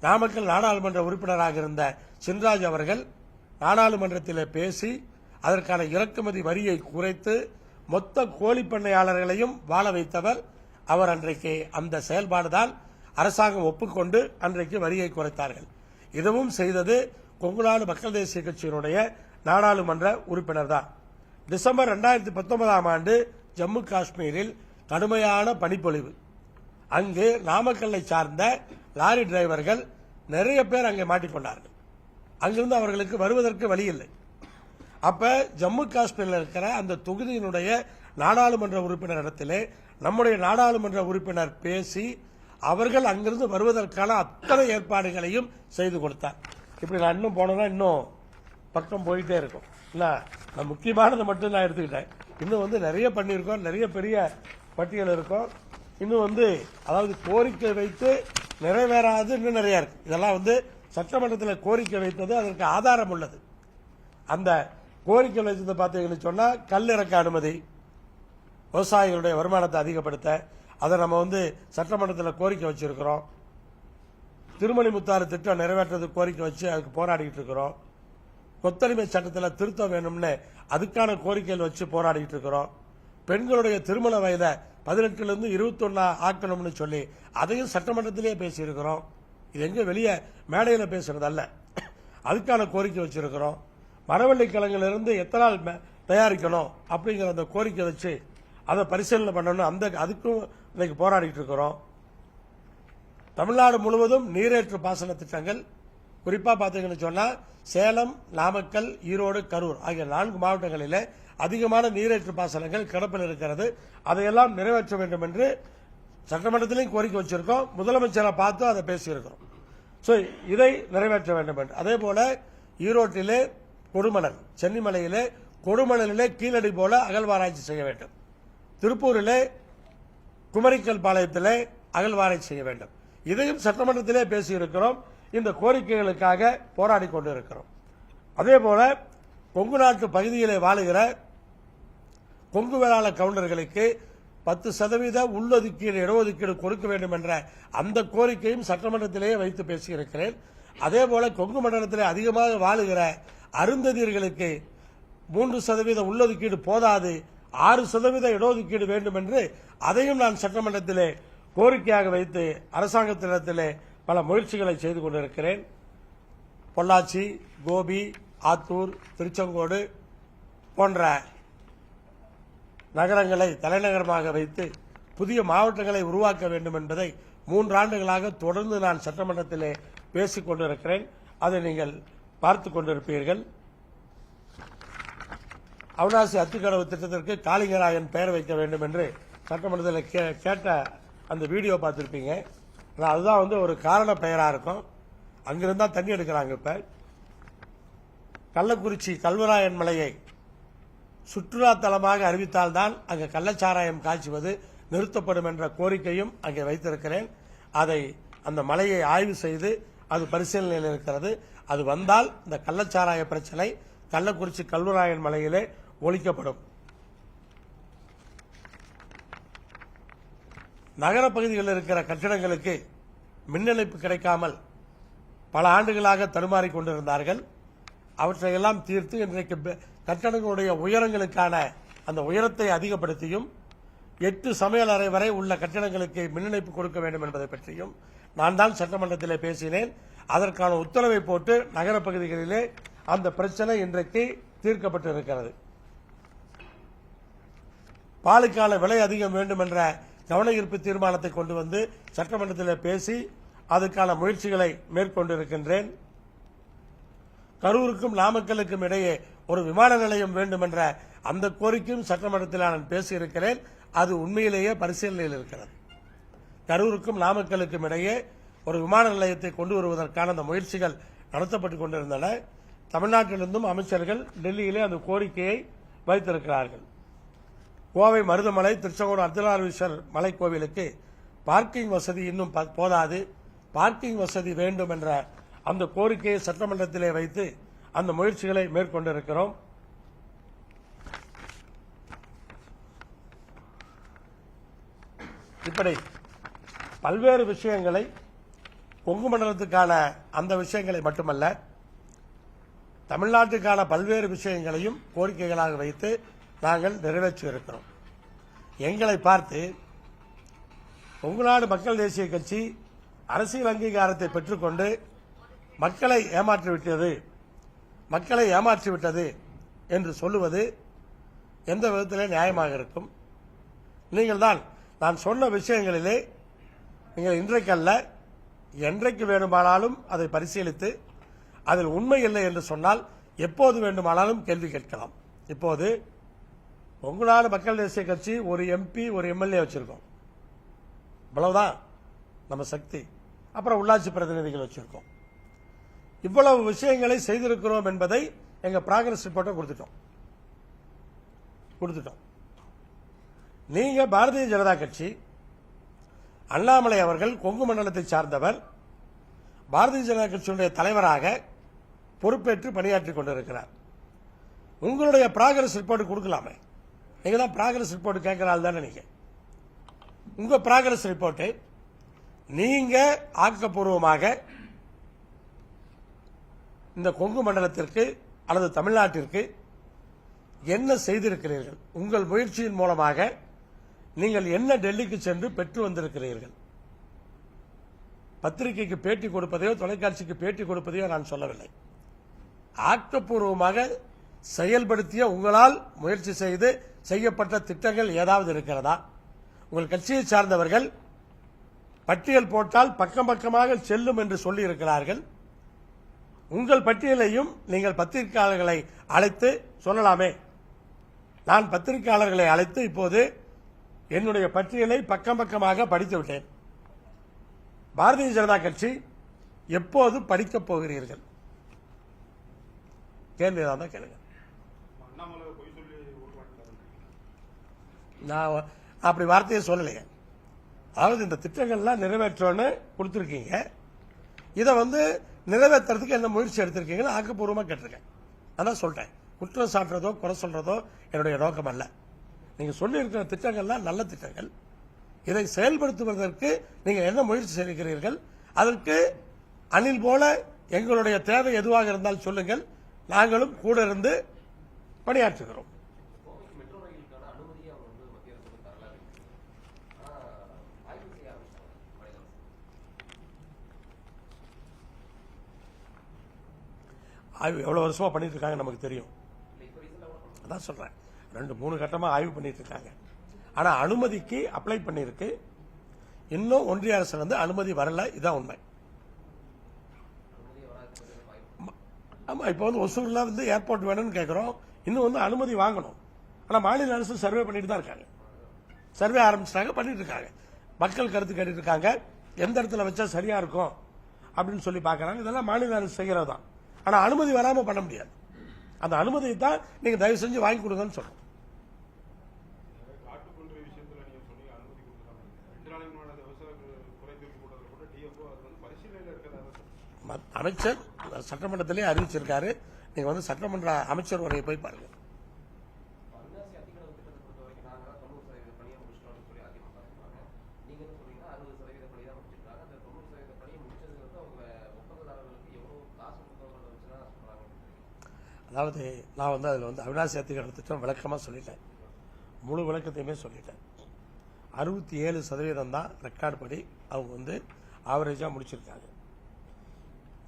நாமக்கல் நாடாளுமன்ற உறுப்பினராக இருந்த சின்ராஜ் அவர்கள் நாடாளுமன்றத்தில் பேசி அதற்கான இறக்குமதி வரியை குறைத்து மொத்த கோழிப்பண்ணையாளர்களையும் வாழ வைத்தவர் அவர். அன்றைக்கு அந்த செயல்பாடுதான் அரசாங்கம் ஒப்புக்கொண்டு அன்றைக்கு வரியை குறைத்தார்கள். இதுவும் செய்தது கொங்குநாடு மக்கள் தேசிய கட்சியினுடைய நாடாளுமன்ற உறுப்பினர் தான். டிசம்பர் 2019 ஆண்டு ஜம்மு காஷ்மீரில் கடுமையான பனிப்பொழிவு. அங்கு நாமக்கல்லை சார்ந்த லாரி டிரைவர்கள் நிறைய பேர் அங்கே மாட்டிக்கொண்டார்கள். அங்கிருந்து அவர்களுக்கு வருவதற்கு வழி இல்லை. அப்ப ஜம்மு காஷ்மீரில் இருக்கிற அந்த தொகுதியினுடைய நாடாளுமன்ற உறுப்பினர் இடத்திலே நம்முடைய நாடாளுமன்ற உறுப்பினர் பேசி அவர்கள் அங்கிருந்து வருவதற்கான அத்தனை ஏற்பாடுகளையும் செய்து கொடுத்தார். இப்படி நான் இன்னும் போனேன்னா இன்னும் பக்கம் போயிட்டே இருக்கும். நான் முக்கியமானதை மட்டும் நான் எடுத்துக்கிட்டேன். இன்னும் நிறைய பண்ணியிருக்கோம், நிறைய பெரிய பட்டியல் இருக்கும். இன்னும் அதாவது கோரிக்கை வைத்து நிறைவேறாது இன்னும் நிறைய இருக்கு. இதெல்லாம் சட்டமன்றத்தில் கோரிக்கை வைத்தது அதற்கு ஆதாரம் உள்ளது. அந்த கோரிக்கை வைத்தது பார்த்தீங்கன்னு சொன்னா கல் இறக்க அனுமதி, விவசாயிகளுடைய வருமானத்தை அதிகப்படுத்த அதை நம்ம சட்டமன்றத்தில் கோரிக்கை வச்சிருக்கிறோம். திருமணி முத்தாறு திட்டம் நிறைவேற்றுறதுக்கு கோரிக்கை வச்சு அதுக்கு போராடிட்டு இருக்கிறோம். கொத்தடிமை சட்டத்தில் திருத்தம் வேணும்னு அதுக்கான கோரிக்கைகள் வச்சு போராடிட்டு இருக்கிறோம். பெண்களுடைய திருமண வயதை 18 21 ஆக்கணும்னு சொல்லி அதையும் சட்டமன்றத்திலேயே பேசியிருக்கிறோம். இது எங்க வெளியே மேடையில் பேசுறதல்ல, அதுக்கான கோரிக்கை வச்சிருக்கிறோம். மரவள்ளி கிழங்கிலிருந்து எத்தனால் தயாரிக்கணும் அப்படிங்கிற அந்த கோரிக்கை வச்சு அதை பரிசீலனை பண்ணணும். அதுக்கும் இன்னைக்கு போராடிட்டு இருக்கிறோம். தமிழ்நாடு முழுவதும் நீரேற்று பாசன திட்டங்கள், குறிப்பா பாத்தீங்கன்னு சொன்னா சேலம், நாமக்கல், ஈரோடு, கரூர் ஆகிய 4 மாவட்டங்களிலே அதிகமான நீரேற்று பாசனங்கள் கிடப்பில் இருக்கிறது. அதையெல்லாம் நிறைவேற்ற வேண்டும் என்று சட்டமன்றத்திலையும் கோரிக்கை வச்சிருக்கோம். முதலமைச்சரை பார்த்து அதை பேசியிருக்கிறோம். இதை நிறைவேற்ற வேண்டும் என்று. அதே போல ஈரோட்டிலே கொடுமணல், சென்னிமலையிலே கொடுமணலிலே கீழடி போல அகழ்வாராய்ச்சி செய்ய வேண்டும். திருப்பூரிலே குமரிக்கல் பாளையத்திலே அகழ்வாராய்ச்சி செய்ய வேண்டும். இதையும் சட்டமன்றத்திலே பேசியிருக்கிறோம். இந்த கோரிக்கைகளுக்காக போராடி கொண்டிருக்கிறோம். அதே போல கொங்கு நாட்டு பகுதியிலே வாழுகிற கொங்கு வேளாள கவுண்டர்களுக்கு 10% உள்ளொதுக்கீடு, இடஒதுக்கீடு கொடுக்க வேண்டும் என்ற அந்த கோரிக்கையும் சட்டமன்றத்திலேயே வைத்து பேசியிருக்கிறேன். அதே போல கொங்கு மண்டலத்திலே அதிகமாக வாழுகிற அருந்ததியர்களுக்கு 3% உள்ளொதுக்கீடு போதாது, 6% இடஒதுக்கீடு வேண்டும் என்று அதையும் நான் சட்டமன்றத்திலே கோரிக்கையாக வைத்து அரசாங்கத்திடத்திலே பல முயற்சிகளை செய்து கொண்டிருக்கிறேன். பொள்ளாச்சி, கோபி, ஆத்தூர், திருச்செங்கோடு போன்ற நகரங்களை தலைநகரமாக வைத்து புதிய மாவட்டங்களை உருவாக்க வேண்டும் என்பதை 3 ஆண்டுகளாக தொடர்ந்து நான் சட்டமன்றத்திலே பேசிக் கொண்டிருக்கிறேன். அதை நீங்கள் பார்த்துக் கொண்டிருப்பீர்கள். அவிநாசி அத்திக்கடவு திட்டத்திற்கு காளிங்கராயன் பெயர் வைக்க வேண்டும் என்று சட்டமன்றத்தில் கேட்ட அந்த வீடியோ பார்த்திருப்பீங்க. அதுதான் ஒரு காரண பெயரா இருக்கும். அங்கிருந்தா தண்ணி எடுக்கிறாங்க. இப்ப கள்ளக்குறிச்சி கல்வராயன் மலையை சுற்றுலா தலமாக அறிவித்தால்தான் அங்கு கள்ளச்சாராயம் காய்ச்சுவது நிறுத்தப்படும் என்ற கோரிக்கையும் அங்கே வைத்திருக்கிறேன். அதை அந்த மலையை ஆய்வு செய்து அது பரிசீலனையில் இருக்கிறது. அது வந்தால் இந்த கள்ளச்சாராய பிரச்சனை கள்ளக்குறிச்சி கல்வராயன் மலையிலே ஒழிக்கப்படும். நகர பகுதிகளில் இருக்கிற கட்டிடங்களுக்கு மின் இணைப்பு கிடைக்காமல் பல ஆண்டுகளாக தடுமாறிக் கொண்டிருந்தார்கள். அவற்றையெல்லாம் தீர்த்து இன்றைக்கு கட்டடங்களுடைய உயரங்களுக்கான அந்த உயரத்தை அதிகப்படுத்தியும் 8 சமையல் அறை வரை உள்ள கட்டிடங்களுக்கு மின் இணைப்பு கொடுக்க வேண்டும் என்பதை பற்றியும் நான் தான் சட்டமன்றத்திலே பேசினேன். அதற்கான உத்தரவை போட்டு நகர பகுதிகளிலே அந்த பிரச்சனை இன்றைக்கு தீர்க்கப்பட்டு இருக்கிறது. பாலுக்கான விலை அதிகம் வேண்டும் என்ற கவன ஈர்ப்பு தீர்மானத்தை கொண்டு வந்து சட்டமன்றத்தில் பேசி அதற்கான முயற்சிகளை மேற்கொண்டிருக்கின்றேன். கரூருக்கும் நாமக்கலுக்கும் இடையே ஒரு விமான நிலையம் வேண்டும் என்ற அந்த கோரிக்கையும் சட்டமன்றத்தில் நான் பேசியிருக்கிறேன். அது உண்மையிலேயே பரிசீலனையில் இருக்கிறது. கரூருக்கும் நாமக்கலுக்கும் இடையே ஒரு விமான நிலையத்தை கொண்டு வருவதற்கான அந்த முயற்சிகள் நடத்தப்பட்டுக் கொண்டிருந்தன. தமிழ்நாட்டிலிருந்தும் அமைச்சர்கள் டெல்லியிலே அந்த கோரிக்கையை வைத்திருக்கிறார்கள். கோவை மருதமலை, திருச்செங்கோடு அர்த்தநாரீஸ்வரர் மலைக்கோவிலுக்கு பார்க்கிங் வசதி இன்னும் போதாது, பார்க்கிங் வசதி வேண்டும் என்ற அந்த கோரிக்கையை சட்டமன்றத்திலே வைத்து அந்த முயற்சிகளை மேற்கொண்டிருக்கிறோம். இப்படி பல்வேறு விஷயங்களை கொங்கு மண்டலத்துக்கான அந்த விஷயங்களை மட்டுமல்ல, தமிழ்நாட்டுக்கான பல்வேறு விஷயங்களையும் கோரிக்கைகளாக வைத்து நாங்கள் நிறைவேற்றியிருக்கிறோம். எங்களை பார்த்து கொங்கு நாடு மக்கள் தேசிய கட்சி அரசியல் அங்கீகாரத்தை பெற்றுக்கொண்டு மக்களை ஏமாற்றிவிட்டது என்று சொல்லுவது எந்த விதத்திலே நியாயமாக இருக்கும்? நீங்கள் தான் நான் சொன்ன விஷயங்களிலே நீங்கள் இன்றைக்கல்ல என்றைக்கு வேண்டுமானாலும் அதை பரிசீலித்து அதில் உண்மை இல்லை என்று சொன்னால் எப்போது வேண்டுமானாலும் கேள்வி கேட்கலாம். இப்போது உங்களால் மக்கள் தேசிய கட்சி ஒரு எம்பி ஒரு எம்எல்ஏ வச்சிருக்கோம், இவ்வளவுதான் நம்ம சக்தி. அப்புறம் உள்ளாட்சி பிரதிநிதிகள் வச்சிருக்கோம். இவ்வளவு விஷயங்களை செய்திருக்கிறோம் என்பதை எங்க ப்ராகிரஸ் ரிப்போர்ட்டை கொடுத்துட்டோம். நீங்க பாரதிய ஜனதா கட்சி, அண்ணாமலை அவர்கள் கொங்கு மண்டலத்தை சார்ந்தவர், பாரதிய ஜனதா கட்சியுடைய தலைவராக பொறுப்பேற்று பணியாற்றிக் கொண்டிருக்கிறார். உங்களுடைய ப்ராகிரஸ் ரிப்போர்ட் கொடுக்கலாமே. நீங்க தான் ப்ராகிரஸ் ரிப்போர்ட் கேட்கிறாள் தானே. நீங்க உங்க ப்ராகிரஸ் ரிப்போர்ட் நீங்க ஆக்கப்பூர்வமாக இந்த கொங்கு மண்டலத்திற்கு அல்லது தமிழ்நாட்டிற்கு என்ன செய்திருக்கிறீர்கள், உங்கள் முயற்சியின் மூலமாக நீங்கள் என்ன டெல்லிக்கு சென்று பெற்று வந்திருக்கிறீர்கள். பத்திரிகைக்கு பேட்டி கொடுப்பதையோ தொலைக்காட்சிக்கு பேட்டி கொடுப்பதையோ நான் சொல்லவில்லை. ஆக்கப்பூர்வமாக செயல்படுத்திய உங்களால் முயற்சி செய்து செய்யப்பட்ட திட்டங்கள் ஏதாவது இருக்கிறதா? உங்கள் கட்சியை சார்ந்தவர்கள் பட்டியல் போட்டால் பக்கம் பக்கமாக செல்லும் என்று சொல்லி இருக்கிறார்கள். உங்கள் பட்டியலையும் நீங்கள் பத்திரிகையாளர்களை அழைத்து சொல்லலாமே. நான் பத்திரிகையாளர்களை அழைத்து இப்போது என்னுடைய பட்டியலை பக்கம் பக்கமாக படித்து விட்டேன். பாரதிய ஜனதா கட்சி எப்போது படிக்கப் போகிறீர்கள்? கேள்வி தான் கேளுங்க. நான் அப்படி வார்த்தையை சொல்லலையே. அதாவது இந்த திட்டங்கள்லாம் நிறைவேற்றோன்னு கொடுத்துருக்கீங்க, இதை நிறைவேற்றுறதுக்கு என்ன முயற்சி எடுத்திருக்கீங்கன்னு ஆக்கப்பூர்வமாக கேட்டிருக்கேன். அதான் சொல்றேன். குற்றம் சாட்டுறதோ குறை சொல்றதோ என்னுடைய நோக்கம் அல்ல. நீங்க சொல்லி இருக்கிற திட்டங்கள்லாம் நல்ல திட்டங்கள். இதை செயல்படுத்துவதற்கு நீங்க என்ன முயற்சி செய்கிறீர்கள்? அதற்கு அணில் போல எங்களுடைய தேவை எதுவாக இருந்தால் சொல்லுங்கள், நாங்களும் கூட இருந்து பணியாற்றுகிறோம். ஆய்வு எவ்வளவு வருஷமா பண்ணிட்டு இருக்காங்க நமக்கு தெரியும். அதான் சொல்றேன், 2-3 கட்டமா ஆய்வு பண்ணிட்டு இருக்காங்க. ஆனா அனுமதிக்கு அப்ளை பண்ணிருக்கு. இன்னும் ஒன்றிய அரசு அனுமதி வரல. இதான் உண்மை. ஆமா, இப்ப ஒசூர்ல ஏர்போர்ட் வேணும்னு கேட்கிறோம். இன்னும் அனுமதி வாங்கணும். ஆனா மாநில அரசு சர்வே பண்ணிட்டு தான் இருக்காங்க. சர்வே ஆரம்பிச்சிட்டாங்க, பண்ணிட்டு இருக்காங்க. மக்கள் கருத்து கேட்டு இருக்காங்க, எந்த இடத்துல வச்சா சரியா இருக்கும் அப்படின்னு சொல்லி பாக்குறாங்க. இதெல்லாம் மாநில அரசு செய்யறது தான். ஆனா அனுமதி வராம பண்ண முடியாது. அந்த அனுமதியை தான் நீங்க தயவு செஞ்சு வாங்கி கொடுங்கன்னு சொல்றோம். அமைச்சர் சட்டமன்றத்திலே அறிவிச்சிருக்காரு. நீங்க சட்டமன்ற அமைச்சர் உரையை போய் பாருங்க. அதாவது நான் அதில் அவிநாசி அத்திகரண திட்டம் விளக்கமாக சொல்லிட்டேன். முழு விளக்கத்தையுமே சொல்லிட்டேன். 67% தான் ரெக்கார்டு படி அவங்க ஆவரேஜா முடிச்சிருக்காங்க.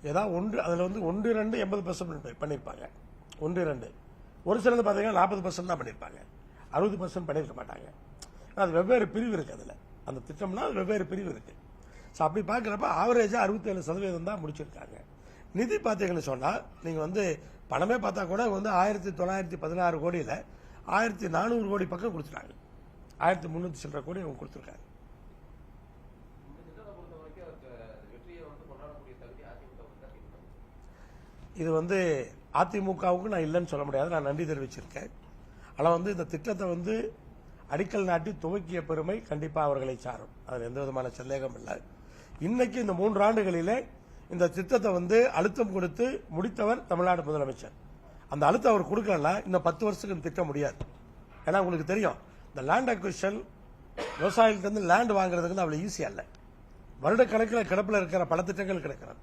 ஏதாவது ஒன்று அதில் 1-2 80% பண்ணியிருப்பாங்க. 1-2 ஒரு சிலது பார்த்தீங்கன்னா 40% தான் பண்ணியிருப்பாங்க. 60% பண்ணியிருக்க மாட்டாங்க. அது வெவ்வேறு பிரிவு இருக்கு. அதில் அந்த திட்டம்னா வெவ்வேறு பிரிவு இருக்கு. ஸோ அப்படி பார்க்குறப்ப ஆவரேஜா 67% தான் முடிச்சிருக்காங்க. நிதி பார்த்தீங்கன்னு சொன்னால் நீங்கள் பணமே பார்த்தா கூட 1916 கோடியில் 1400 கோடி பக்கம் கொடுத்துட்டாங்க. 1300 சில்லற கோடி அவங்க கொடுத்துருக்காங்க. இது அதிமுகவுக்கு நான் இல்லைன்னு சொல்ல முடியாது. நான் நன்றி தெரிவிச்சிருக்கேன். ஆனால் இந்த திட்டத்தை அடிக்கல் நாட்டி துவக்கிய பெருமை கண்டிப்பா அவர்களை சாரும். அதில் எந்த விதமான சந்தேகம் இல்லை. இன்னைக்கு இந்த 3 ஆண்டுகளிலே இந்த திட்டத்தை அழுத்தம் கொடுத்து முடித்தவர் தமிழ்நாடு முதலமைச்சர். அந்த அழுத்தம் அவர் கொடுக்கலன்னா இன்னும் 10 வருஷத்துக்கு திட்டம் முடியாது. ஏன்னா உங்களுக்கு தெரியும், இந்த லேண்ட் அக்விசிஷன் விவசாயிகிட்ட லேண்ட் வாங்குறதுக்கு அவ்வளவு ஈஸியா இல்ல. வருடக்கணக்கில் கிடப்பில் இருக்கிற பல திட்டங்கள் கிடைக்கிறது.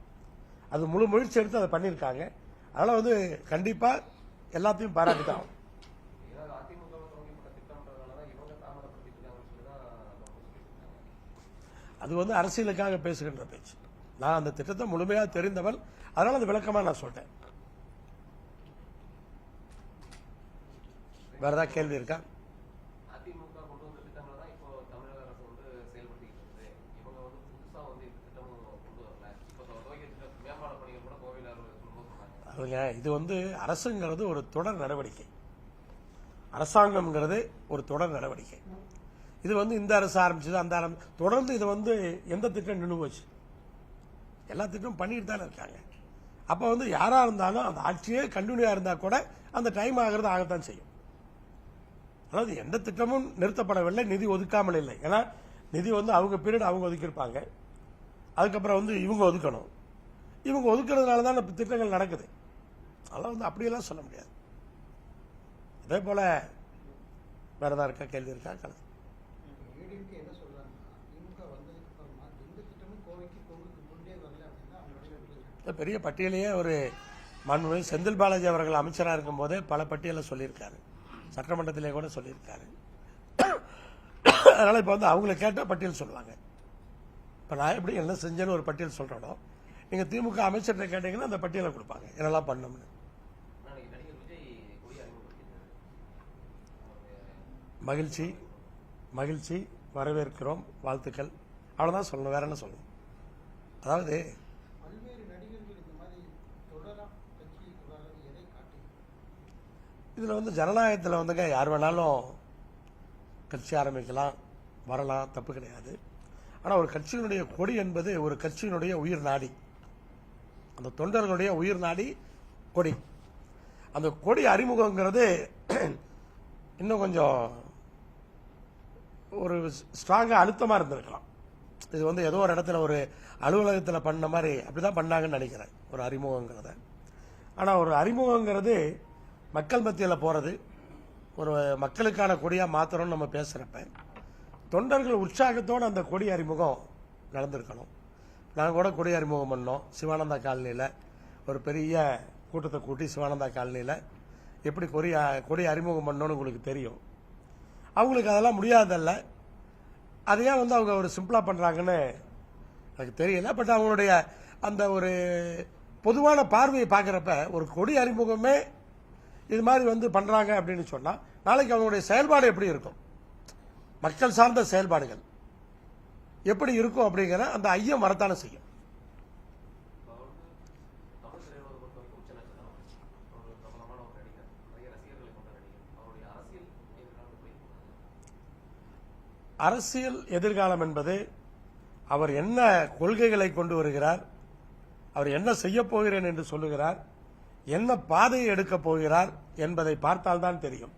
அது முழு முயற்சி எடுத்து அதை பண்ணியிருக்காங்க. அதனால கண்டிப்பா எல்லாத்தையும் பாராட்டிதான். அது அரசியலுக்காக பேசுகின்ற பேச்சு. நான் அந்த திட்டத்தை முழுமையாக தெரிந்தவன். அதனால அது விளக்கமா நான் சொல்றேன். வேற ஏதாவது கேள்வி இருக்கா? இது அரசுங்கிறது ஒரு தொடர் நடவடிக்கை. அரசாங்கம்ங்கிறது ஒரு தொடர் நடவடிக்கை. இது இந்த அரசு ஆரம்பிச்சது, அந்த தொடர்ந்து இது எந்த திட்டம் நின்று போச்சு? எல்லா திட்டமும் பண்ணிட்டு தானே இருக்காங்க. அப்ப யாரா இருந்தாலும் அந்த ஆட்சியே கண்டினியூ இருந்தா கூட அந்த டைம் ஆகிறது ஆகத்தான் செய்யும். அதாவது எந்த திட்டமும் நிறுத்தப்படவில்லை, நிதி ஒதுக்காமல் இல்லை. ஏன்னா நிதி அவங்க பீரியட் அவங்க ஒதுக்கியிருப்பாங்க, அதுக்கப்புறம் இவங்க ஒதுக்கணும். இவங்க ஒதுக்குறதுனால தான் திட்டங்கள் நடக்குது. அதெல்லாம் அப்படியெல்லாம் சொல்ல முடியாது. அதே போல வேற ஏதாவது இருக்கா, கேள்வி இருக்கா? கலந்து பெரிய பட்டியலையே ஒரு மாண்புமிகு செந்தில் பாலாஜி அவர்கள் அமைச்சராக இருக்கும் போதே பல பட்டியலை சொல்லியிருக்காரு, சட்டமன்றத்திலே கூட சொல்லியிருக்காரு. அதனால இப்ப அவங்களை கேட்டா பட்டியல் சொல்லுவாங்க. இப்ப நான் எப்படி என்ன செஞ்சேன்னு ஒரு பட்டியல் சொல்றேனோ, நீங்க திமுக அமைச்சர்கிட்ட கேட்டீங்கன்னா அந்த பட்டியலை கொடுப்பாங்க, என்னெல்லாம் பண்ணணும்னு. மகிழ்ச்சி மகிழ்ச்சி, வரவேற்கிறோம், வாழ்த்துக்கள், அவ்வளவுதான் சொல்லணும். வேற என்ன சொல்லணும்? அதாவது இதுல ஜனநாயகத்தில் யார் வேணாலும் கட்சி ஆரம்பிக்கலாம், வரலாம், தப்பு கிடையாது. ஆனா ஒரு கட்சியினுடைய கொடி என்பது ஒரு கட்சியினுடைய உயிர் நாடி, அந்த தொண்டர்களுடைய உயிர் நாடி கொடி. அந்த கொடி அறிமுகங்கிறது இன்னும் கொஞ்சம் ஒரு ஸ்ட்ராங்கா அழுத்தமா இருந்திருக்கலாம். இது ஏதோ ஒரு இடத்துல ஒரு அலுவலகத்தில் பண்ண மாதிரி அப்படிதான் பண்ணாங்கன்னு நினைக்கிறேன் ஒரு அறிமுகங்கிறத. ஆனா ஒரு அறிமுகங்கிறது மக்கள் மத்தியில் போறது, ஒரு மக்களுக்கான கொடியா மாத்திரம் நம்ம பேசுறப்ப தொண்டர்கள் உற்சாகத்தோடு அந்த கொடி அறிமுகம் நடந்திருக்கணும். நாங்கள் கூட கொடி அறிமுகம் பண்ணோம் சிவானந்தா காலனியில். ஒரு பெரிய கூட்டத்தை கூட்டி சிவானந்தா காலனியில் எப்படி கொடி அறிமுகம் பண்ணோன்னு உங்களுக்கு தெரியும். அவங்களுக்கு அதெல்லாம் முடியாதல்ல, அதையே அவங்க ஒரு சிம்பிளா பண்றாங்கன்னு எனக்கு தெரியல. பட் அவங்களுடைய அந்த ஒரு பொதுவான பார்வையை பார்க்கிறப்ப ஒரு கொடி அறிமுகமே இது மாதிரி பண்றாங்க அப்படின்னு சொன்னா நாளைக்கு அவங்களுடைய செயல்பாடு எப்படி இருக்கும், மக்கள் சார்ந்த செயல்பாடுகள் எப்படி இருக்கும் அப்படிங்கிற அந்த ஐயம் வரத்தானே செய்யும். அரசியல் எதிர்காலம் என்பது அவர் என்ன கொள்கைகளை கொண்டு வருகிறார், அவர் என்ன செய்ய போகிறேன் என்று சொல்லுகிறார், என்ன பாதையை எடுக்க போகிறார் என்பதை பார்த்தால்தான் தெரியும்.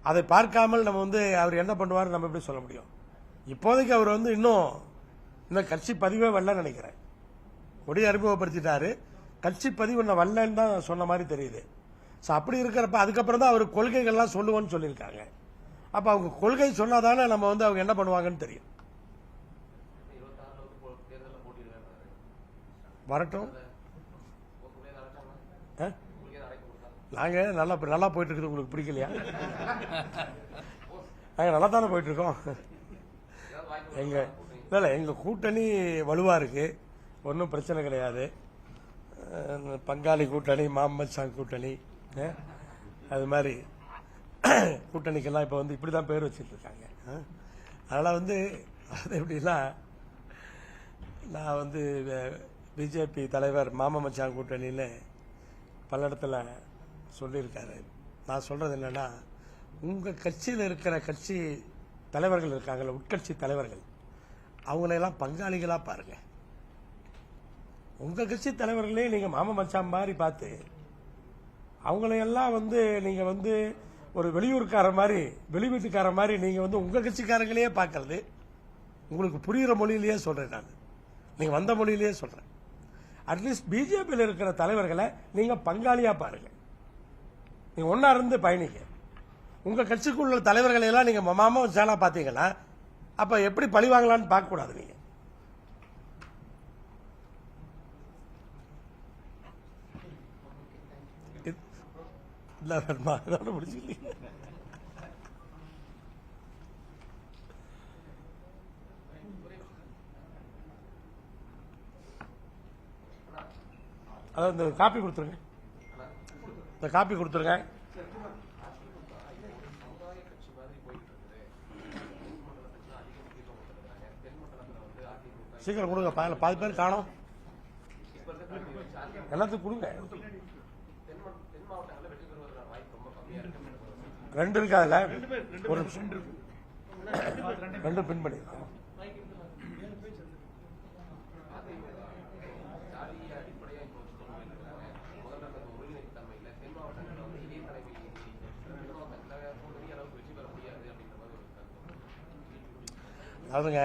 அதை பார்க்காமல் நம்ம அவர் என்ன பண்ணுவார் நம்ம எப்படி சொல்ல முடியும்? இப்போதைக்கு அவர் இன்னும் கட்சி பதிவே வரலன்னு நினைக்கிறேன். கொடி அறிமுகப்படுத்திட்டாரு, கட்சி பதிவு இன்னும் வரலன்னு தான் சொன்ன மாதிரி தெரியுது. அப்படி இருக்கிறப்ப அதுக்கப்புறம் தான் அவர் கொள்கைகள்லாம் சொல்லுவோன்னு சொல்லியிருக்காங்க. அப்ப அவங்க கொள்கை சொன்னாதானே நம்ம அவங்க என்ன பண்ணுவாங்கன்னு தெரியும். வரட்டும். நாங்க நல்லா போயிட்டு இருக்குது, உங்களுக்கு பிடிக்கலையா? நாங்க நல்லா தானே போயிட்டு இருக்கோம். எங்க கூட்டணி வலுவா இருக்கு, ஒன்றும் பிரச்சனை கிடையாது. பங்காளி கூட்டணி, மாமச்சான் கூட்டணி, அது மாதிரி கூட்டணிக்கெல்லாம் இப்ப இப்படிதான் பேர் வச்சிட்டு இருக்காங்க. அதனால அது எப்படின்னா, நான் பிஜேபி தலைவர் மாமச்சான் கூட்டணின்னு பல இடத்துல சொல்லியிருக்காரு. நான் சொல்றது என்னன்னா, உங்க கட்சியில் இருக்கிற கட்சி தலைவர்கள் இருக்காங்கல்ல, உட்கட்சி தலைவர்கள், அவங்களையெல்லாம் பங்காளிகளா பாருங்க. உங்க கட்சி தலைவர்களே நீங்க மாமா மச்சான் மாதிரி பார்த்து அவங்களையெல்லாம் நீங்க ஒரு வெளியூர்கார மாதிரி, வெளி வீட்டுக்கார மாதிரி நீங்க உங்க கட்சிக்காரங்களே பார்க்கறது உங்களுக்கு புரியுற மொழியிலேயே சொல்றேன். நான் நீங்க வந்த மொழியிலேயே சொல்றேன். அட்லீஸ்ட் பிஜேபியில் இருக்கிற தலைவர்களை நீங்க பங்காளியா பாருங்க, நீங்க ஒன்னா இருந்து பயணிக்க. உங்க கட்சிக்குள்ள தலைவர்களை எல்லாம் நீங்க மாமா மச்சானா பாத்தீங்கன்னா அப்ப எப்படி பழி வாங்கலான்னு பார்க்க கூடாது. நீங்க முடிச்சுக்கலீங்க. அதான் இந்த காப்பி கொடுத்துருங்க, இந்த காப்பி கொடுத்துருங்க. சீக்கிரம் கொடுங்க, பாதி பேர் காணோம், எல்லாத்துக்கும் கொடுங்க. ரெண்டு இருக்கு அதுல ஒரு நிமிஷம் ரெண்டு பின் பண்ணி அதாவதுங்க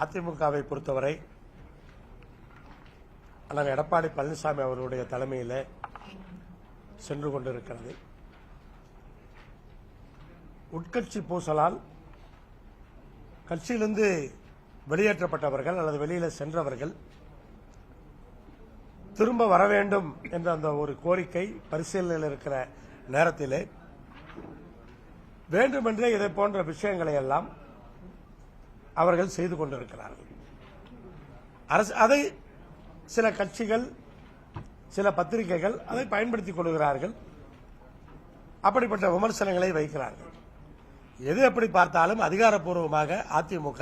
அதிமுகவை பொறுத்தவரை அண்ணன் எடப்பாடி பழனிசாமி அவர்களுடைய தலைமையில் சென்று கொண்டிருக்கிறது. உட்கட்சி பூசலால் கட்சியிலிருந்து வெளியேற்றப்பட்டவர்கள் அல்லது வெளியில் சென்றவர்கள் திரும்ப வர வேண்டும் என்ற அந்த ஒரு கோரிக்கை பரிசீலனையில் இருக்கிற நேரத்திலே வேண்டுமென்றே இதை போன்ற விஷயங்களை எல்லாம் அவர்கள் செய்து கொண்டிருக்கிறார்கள். அதை சில கட்சிகள் சில பத்திரிகைகள் அதை பயன்படுத்திக் கொள்கிறார்கள். அப்படிப்பட்ட விமர்சனங்களை வைக்கிறார்கள். எது எப்படி பார்த்தாலும் அதிகாரப்பூர்வமாக அதிமுக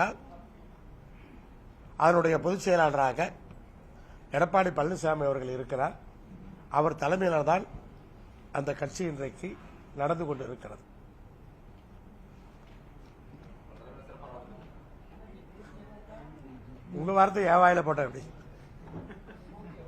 அதனுடைய பொதுச் செயலாளராக எடப்பாடி பழனிசாமி அவர்கள் இருக்கிறார். அவர் தலைமையில்தான் தான் அந்த கட்சி இன்றைக்கு நடந்து கொண்டிருக்கிறது. உங்க வார்த்தை என் வாயில போட்ட எப்படி